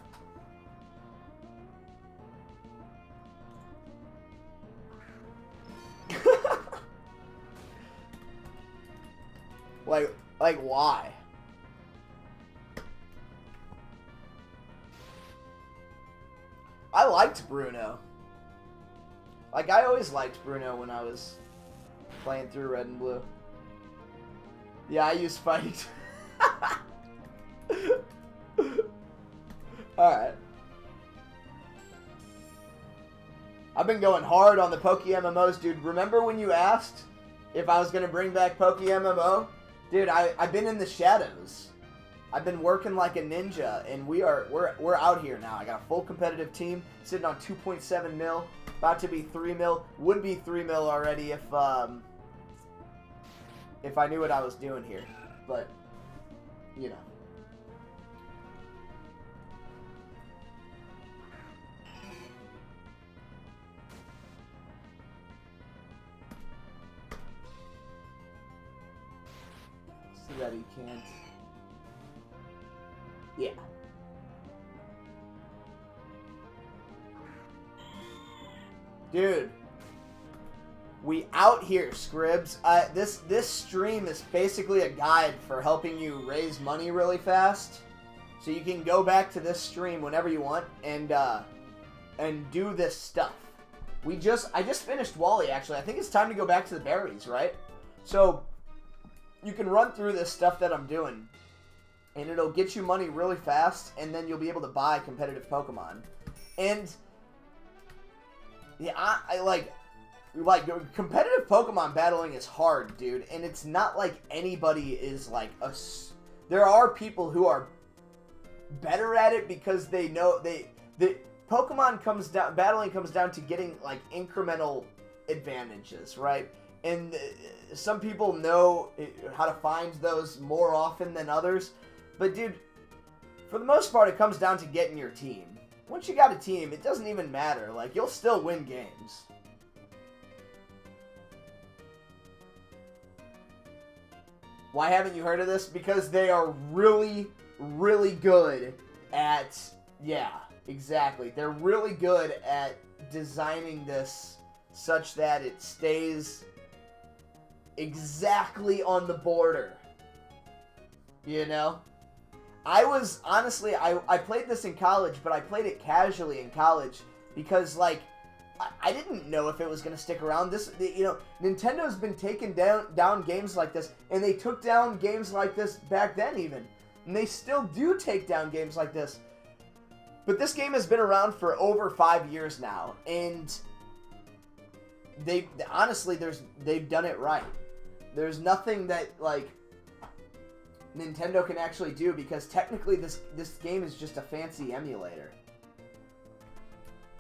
Like why? I liked Bruno. Like, I always liked Bruno when I was playing through Red and Blue. Yeah, I use Fight. Alright. I've been going hard on the PokeMMOs, dude. Remember when you asked if I was going to bring back PokeMMO? Dude, I've been in the shadows. I've been working like a ninja, and we're out here now. I got a full competitive team, sitting on 2.7 mil, about to be 3 mil. Would be 3 mil already if I knew what I was doing here. But, you know. See that he can't. Yeah. Dude. We out here, Scribs. This stream is basically a guide for helping you raise money really fast. So you can go back to this stream whenever you want and do this stuff. I just finished Wally, actually. I think it's time to go back to the berries, right? So you can run through this stuff that I'm doing, and it'll get you money really fast, and then you'll be able to buy competitive Pokemon. And yeah, I like competitive Pokemon battling is hard, dude, and it's not like anybody is like there are people who are better at it because they know battling comes down to getting like incremental advantages, right? And some people know how to find those more often than others. But, dude, for the most part, it comes down to getting your team. Once you got a team, it doesn't even matter. Like, you'll still win games. Why haven't you heard of this? Because they are really, really good at... Yeah, exactly. They're really good at designing this such that it stays exactly on the border. You know? I was, honestly, I played this in college, but I played it casually in college because, like, I didn't know if it was going to stick around. Nintendo's been taking down games like this, and they took down games like this back then even. And they still do take down games like this. But this game has been around for over 5 years now, and they've done it right. There's nothing that, like, Nintendo can actually do, because technically this game is just a fancy emulator.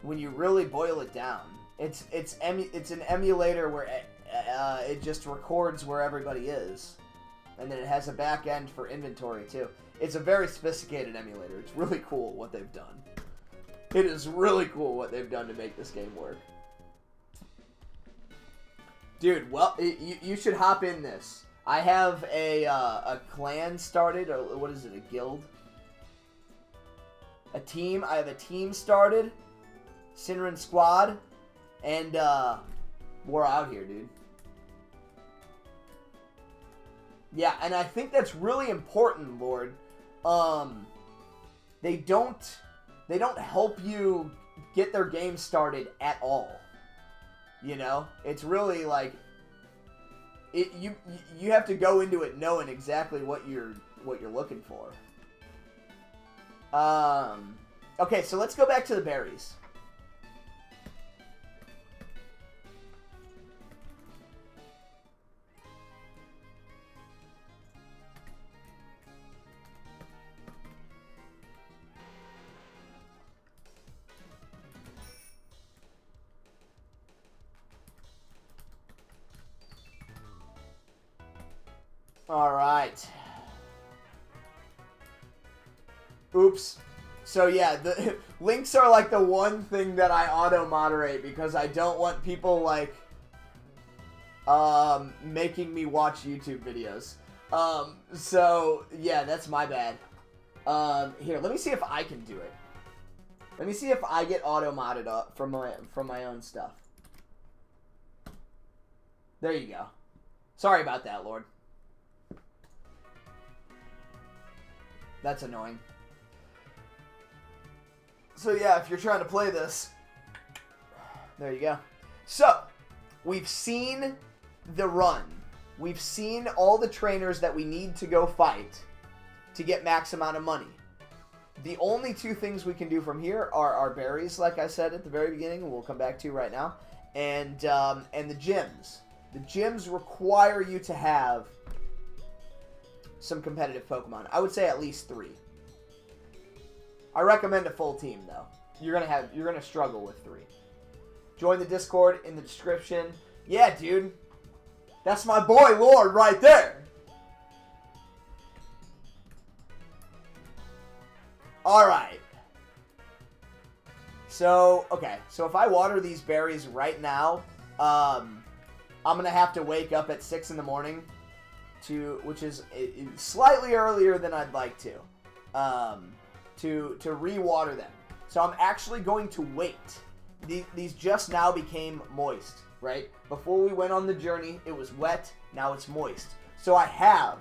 When you really boil it down, it's an emulator where it just records where everybody is. And then it has a back end for inventory, too. It's a very sophisticated emulator. It's really cool what they've done. It is really cool what they've done to make this game work. Dude, well, you should hop in this. I have a clan started, or what is it, a guild? A team. I have a team started. Sinrin squad. And, we're out here, dude. Yeah, and I think that's really important, Lord. They don't help you get their game started at all. You know? It's really like you have to go into it knowing exactly what you're looking for. Okay, so let's go back to the berries. Alright. Oops. So yeah, the links are like the one thing that I auto-moderate because I don't want people like making me watch YouTube videos. So yeah, that's my bad. Here, let me see if I can do it. Let me see if I get auto-modded up from my own stuff. There you go. Sorry about that, Lord. That's annoying. So yeah, if you're trying to play this, there you go. So, we've seen the run. We've seen all the trainers that we need to go fight to get max amount of money. The only two things we can do from here are our berries, like I said at the very beginning, and we'll come back to right now, and the gyms. The gyms require you to have some competitive Pokemon. I would say at least 3. I recommend a full team though. You're gonna struggle with 3. Join the Discord in the description. Yeah, dude. That's my boy Lord right there. Alright. So, okay. So if I water these berries right now, I'm gonna have to wake up at 6 in the morning which is slightly earlier than I'd like to re-water them. So I'm actually going to wait. These just now became moist, right? Before we went on the journey, it was wet. Now it's moist. So I have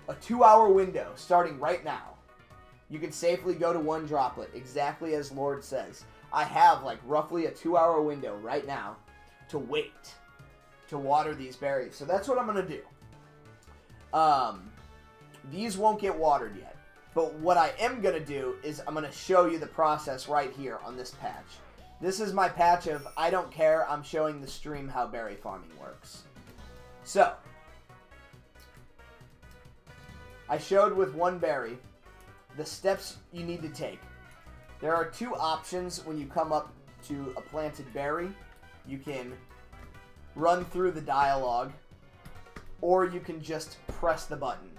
a 2-hour window starting right now. You can safely go to 1 droplet, exactly as Lord says. I have like roughly a 2-hour window right now to wait to water these berries. So that's what I'm going to do. These won't get watered yet. But what I am going to do is I'm going to show you the process right here on this patch. This is my patch of I don't care, I'm showing the stream how berry farming works. So, I showed with 1 berry the steps you need to take. There are 2 options when you come up to a planted berry. You can run through the dialogue, or you can just press the button.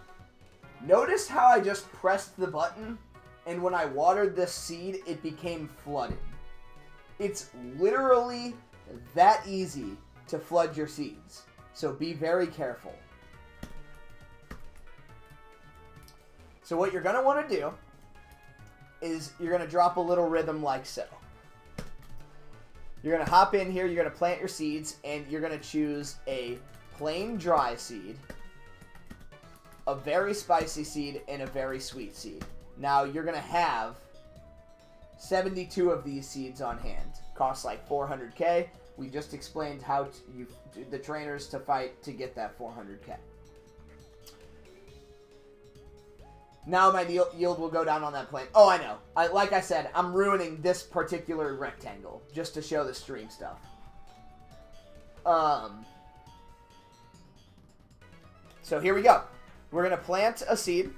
Notice how I just pressed the button, and when I watered this seed, it became flooded. It's literally that easy to flood your seeds, so be very careful. So what you're going to want to do is you're going to drop a little rhythm like so. You're going to hop in here, you're going to plant your seeds, and you're going to choose a plain dry seed, a very spicy seed, and a very sweet seed. Now, you're going to have 72 of these seeds on hand. Costs like 400k. We just explained how the trainers to fight to get that 400k. Now my yield will go down on that plane. Oh, I know. Like I said, I'm ruining this particular rectangle just to show the stream stuff. So here we go. We're going to plant a seed.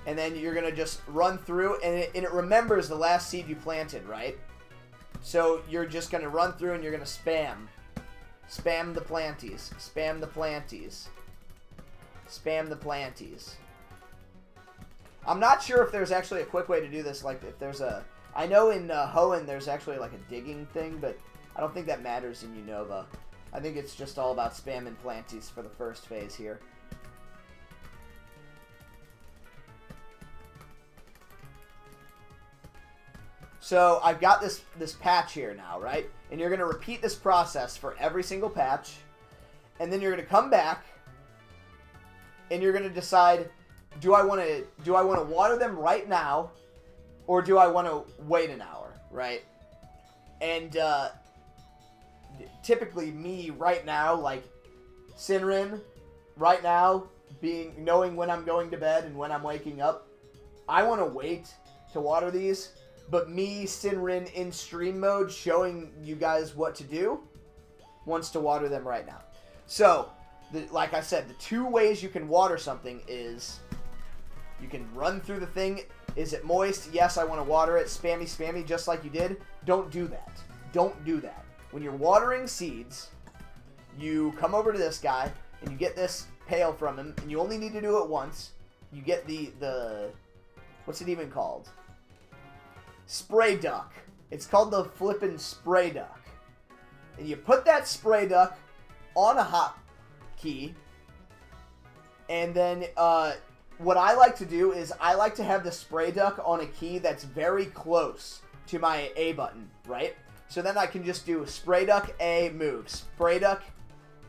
And then you're going to just run through. And it remembers the last seed you planted, right? So you're just going to run through and you're going to spam Spam the planties. Spam the planties. Spam the planties. I'm not sure if there's actually a quick way to do this. Like, if there's a... I know in Hoenn there's actually, like, a digging thing, but I don't think that matters in Unova. I think it's just all about spamming planties for the first phase here. So I've got this patch here now, right? And you're going to repeat this process for every single patch. And then you're going to come back and you're going to decide, do I want to water them right now, or do I want to wait an hour, right? And typically me right now, like Sinrin, right now, knowing when I'm going to bed and when I'm waking up, I want to wait to water these. But me, Sinrin, in stream mode, showing you guys what to do, wants to water them right now. So, like I said, the two ways you can water something is you can run through the thing. Is it moist? Yes, I want to water it. Spammy, spammy, just like you did. Don't do that. Don't do that. When you're watering seeds, you come over to this guy, and you get this pail from him, and you only need to do it once. You get the what's it even called? Spray duck. It's called the flippin' spray duck. And you put that spray duck on a hotkey. And then what I like to do is I like to have the spray duck on a key that's very close to my A button, right? So then I can just do spray duck A move, spray duck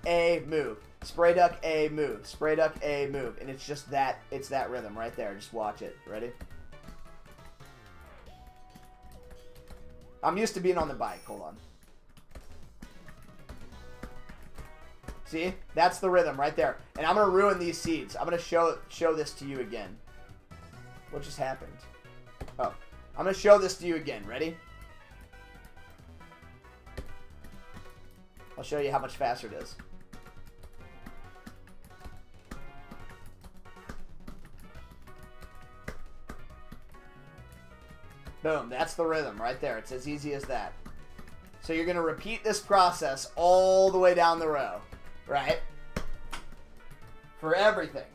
A move, spray duck A move, spray duck A move. And it's just that, it's that rhythm right there. Just watch it. Ready? I'm used to being on the bike. Hold on. See? That's the rhythm right there. And I'm going to ruin these seeds. I'm going to show this to you again. What just happened? Oh. I'm going to show this to you again. Ready? I'll show you how much faster it is. Boom, that's the rhythm right there. It's as easy as that. So you're going to repeat this process all the way down the row, right? For everything.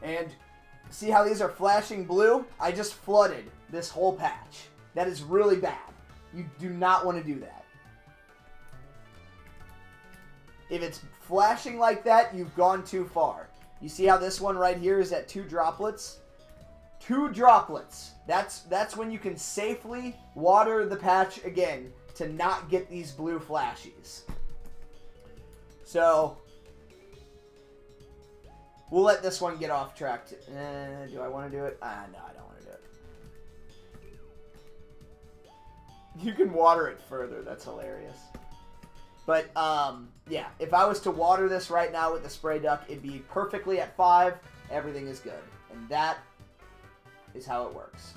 And see how these are flashing blue? I just flooded this whole patch. That is really bad. You do not want to do that. If it's flashing like that, you've gone too far. You see how this one right here is at 2 droplets? 2 droplets. That's when you can safely water the patch again to not get these blue flashies. So, we'll let this one get off track. Do I want to do it? No, I don't want to do it. You can water it further. That's hilarious. But, yeah, if I was to water this right now with the spray duck, it'd be perfectly at 5. Everything is good. And that is how it works.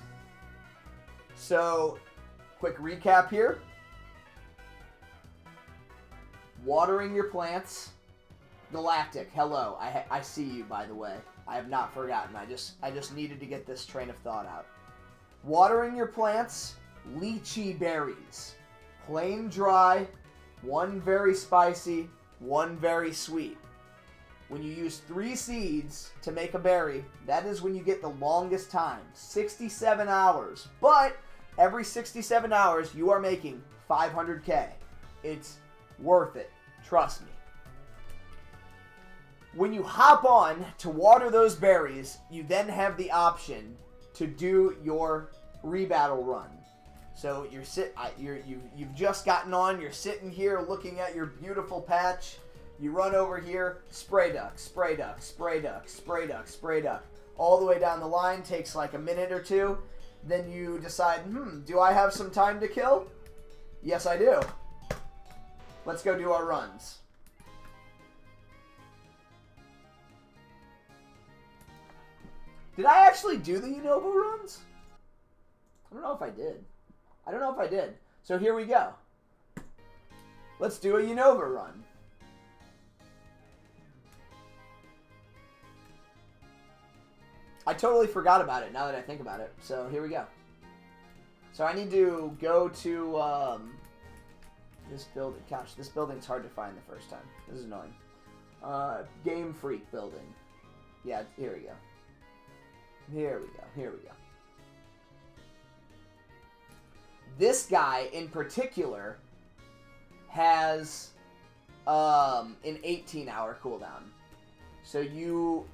So, quick recap here. Watering your plants. Galactic, hello. I see you, by the way. I have not forgotten. I just needed to get this train of thought out. Watering your plants. Lychee berries. Plain dry. 1 very spicy. 1 very sweet. When you use 3 seeds to make a berry, that is when you get the longest time. 67 hours. But every 67 hours, you are making 500K. It's worth it. Trust me. When you hop on to water those berries, you then have the option to do your rebattle run. So you've just gotten on, you're sitting here looking at your beautiful patch. You run over here, spray duck, spray duck, spray duck, spray duck, spray duck. All the way down the line, takes like a minute or 2. Then you decide, do I have some time to kill? Yes, I do. Let's go do our runs. Did I actually do the Unova runs? I don't know if I did. So here we go. Let's do a Unova run. I totally forgot about it now that I think about it. So here we go. So I need to go to This building, gosh, this building's hard to find the first time. This is annoying. Game Freak building. Yeah, here we go. Here we go. Here we go. This guy in particular has an 18-hour cooldown. So you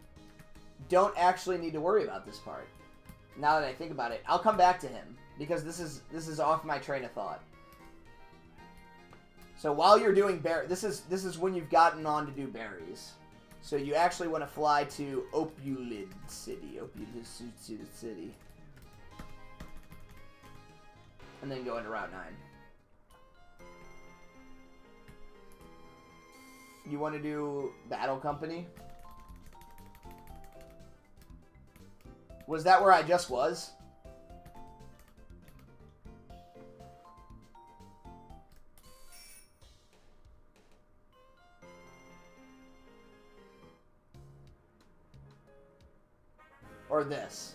don't actually need to worry about this part. Now that I think about it, I'll come back to him because this is off my train of thought. So while you're doing this is when you've gotten on to do berries. So you actually want to fly to Opulid City, City, and then go into Route 9. You want to do Battle Company? Was that where I just was? Or this?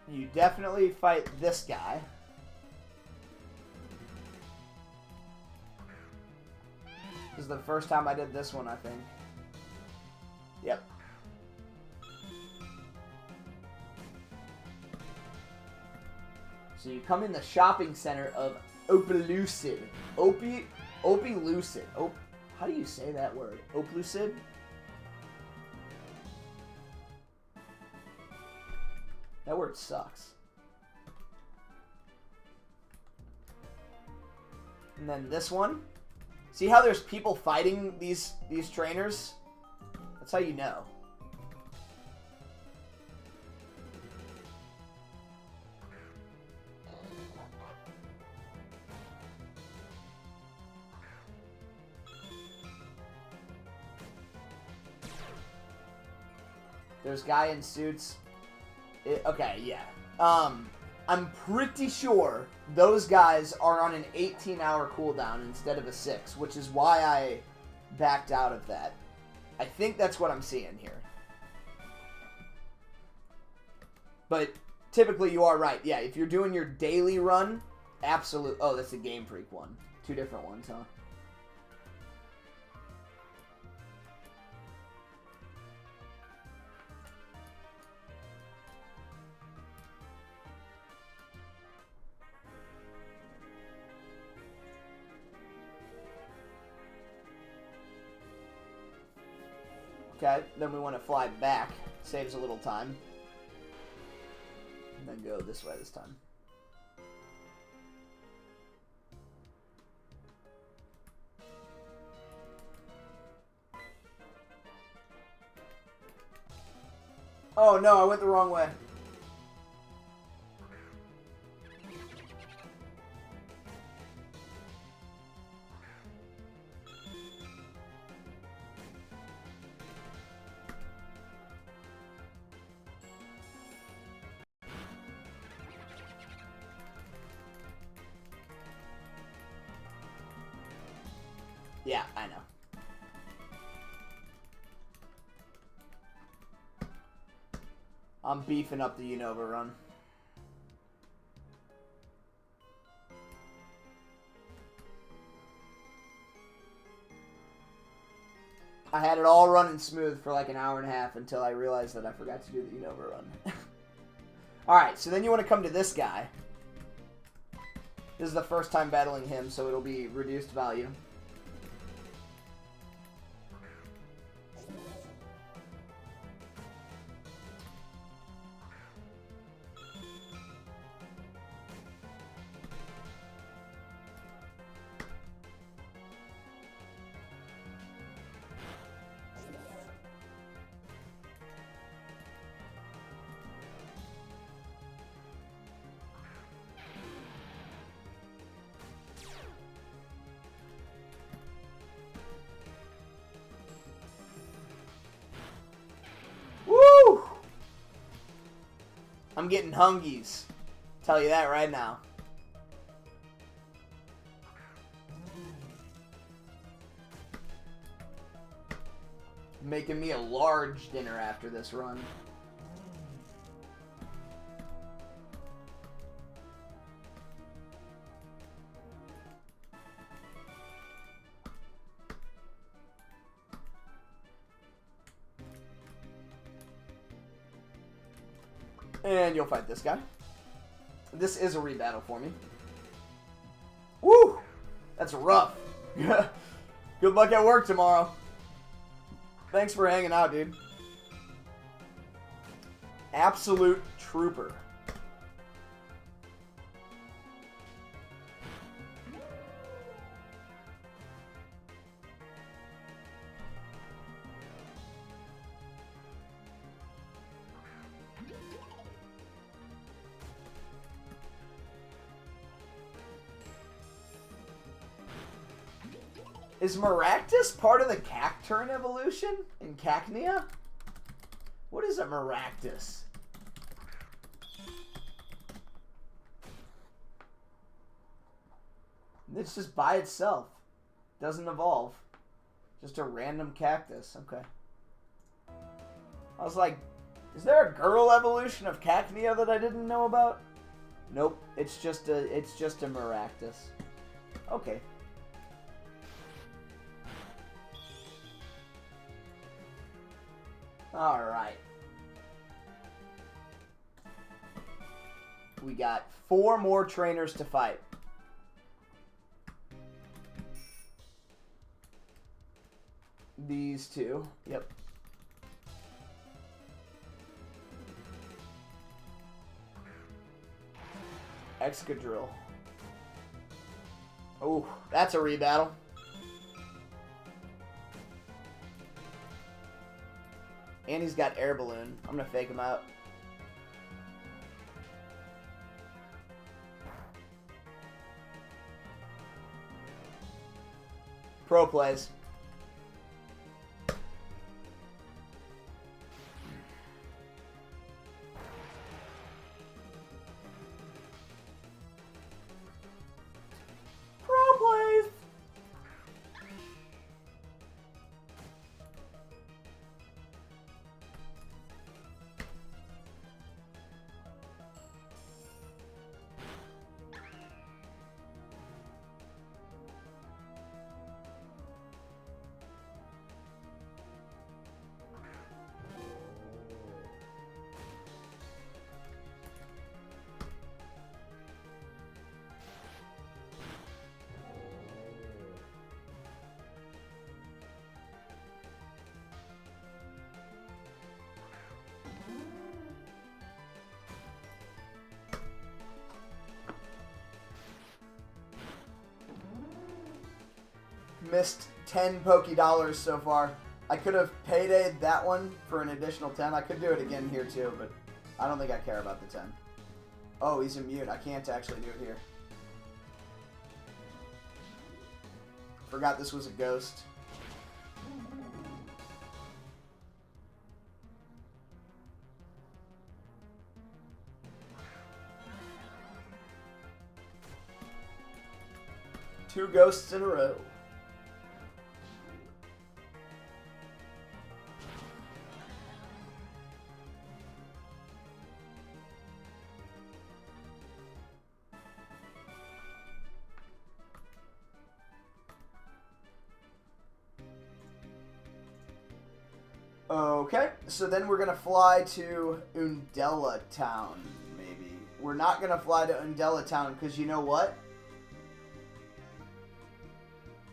You definitely fight this guy. This is the first time I did this one, I think. Yep. So you come in the shopping center of Opelucid. Opelucid. How do you say that word? Opelucid? That word sucks. And then this one. See how there's people fighting these trainers? That's how you know. There's guy in suits. Okay, yeah. I'm pretty sure those guys are on an 18-hour cooldown instead of a 6, which is why I backed out of that. I think that's what I'm seeing here. But typically you are right. Yeah, if you're doing your daily run, absolute. Oh, that's a Game Freak one. Two different ones, huh? Okay, then we want to fly back. Saves a little time. And then go this way this time. Oh no, I went the wrong way. Yeah, I know. I'm beefing up the Unova run. I had it all running smooth for like an hour and a half until I realized that I forgot to do the Unova run. Alright, so then you want to come to this guy. This is the first time battling him, so it'll be reduced value. I'm getting hungies. Tell you that right now. Making me a large dinner after this run. And you'll fight this guy. This is a rebattle for me. Woo! That's rough. Good luck at work tomorrow. Thanks for hanging out, dude. Absolute trooper. Is Maractus part of the Cacturn evolution in Cacnea? What is a Maractus? It's just by itself. Doesn't evolve. Just a random cactus. Okay. I was like, is there a girl evolution of Cacnea that I didn't know about? Nope. It's just a Maractus. Okay. Alright. We got 4 more trainers to fight. These 2. Yep. Excadrill. Oh, that's a rebattle. And he's got air balloon. I'm gonna fake him out. Pro plays. Pro plays. Missed 10 Poke Dollars so far. I could have paydayed that one for an additional 10. I could do it again here too, but I don't think I care about the 10. Oh, he's immune. I can't actually do it here. Forgot this was a ghost. Two ghosts in a row. Okay, so then we're going to fly to Undella Town, maybe. We're not going to fly to Undella Town because you know what?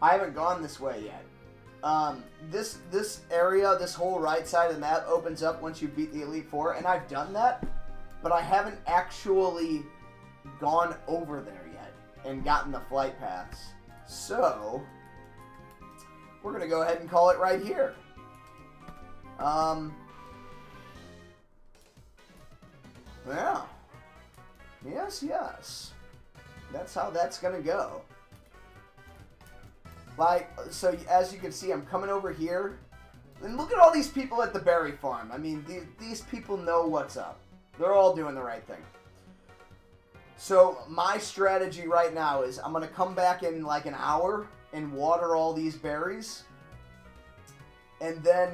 I haven't gone this way yet. This area, this whole right side of the map opens up once you beat the Elite Four, and I've done that, but I haven't actually gone over there yet and gotten the flight paths. So, we're going to go ahead and call it right here. Yeah. Yes. That's how that's gonna go. Like, so as you can see, I'm coming over here. And look at all these people at the berry farm. I mean, these people know what's up. They're all doing the right thing. So, my strategy right now is I'm gonna come back in like an hour and water all these berries. And then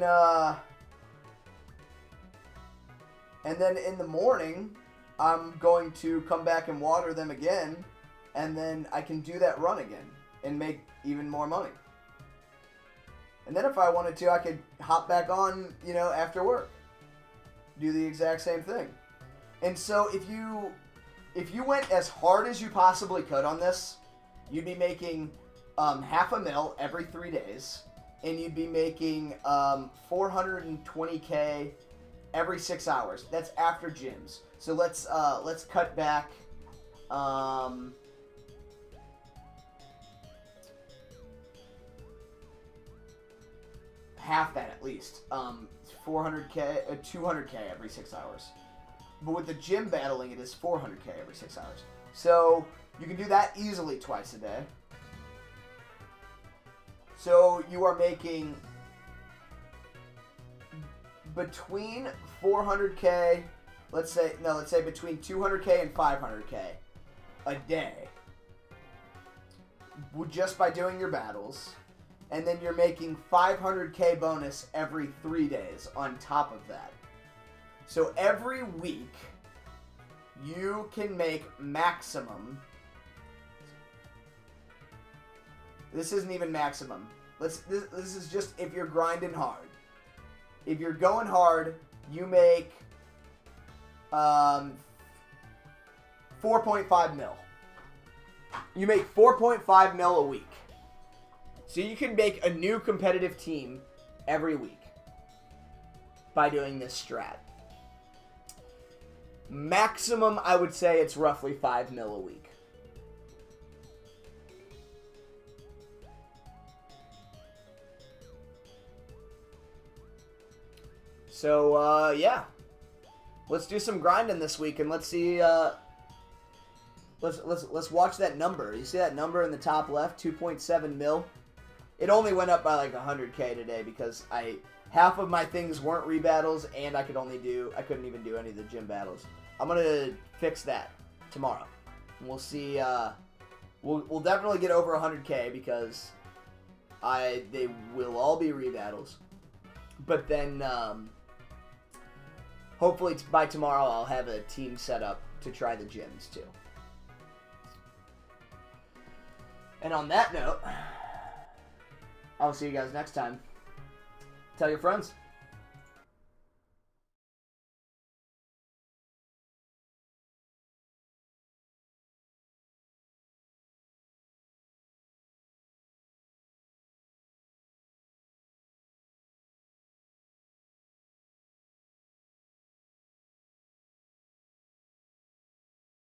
in the morning, I'm going to come back and water them again, and then I can do that run again and make even more money. And then if I wanted to, I could hop back on, you know, after work. Do the exact same thing. And so if you went as hard as you possibly could on this, you'd be making $500,000 every 3 days, and you'd be making $420K every 6 hours. That's after gyms. So let's cut back. Half that at least. 400K, 200K every 6 hours. But with the gym battling, it is 400K every 6 hours. So you can do that easily twice a day. So you are making between 400K, let's say between 200K and 500K a day, just by doing your battles. And then you're making 500K bonus every 3 days on top of that. So every week, you can make maximum. This isn't even maximum. This is just if you're grinding hard. If you're going hard, you make 4.5 mil. You make 4.5 mil a week. So you can make a new competitive team every week by doing this strat. Maximum, I would say it's roughly 5 mil a week. So, yeah. Let's do some grinding this week, and let's see, let's watch that number. You see that number in the top left, 2.7 mil? It only went up by like 100K today because half of my things weren't rebattles, and I couldn't even do any of the gym battles. I'm gonna fix that tomorrow. And we'll see. We'll definitely get over 100K because they will all be rebattles. But then hopefully by tomorrow I'll have a team set up to try the gyms too. And on that note, I'll see you guys next time. Tell your friends.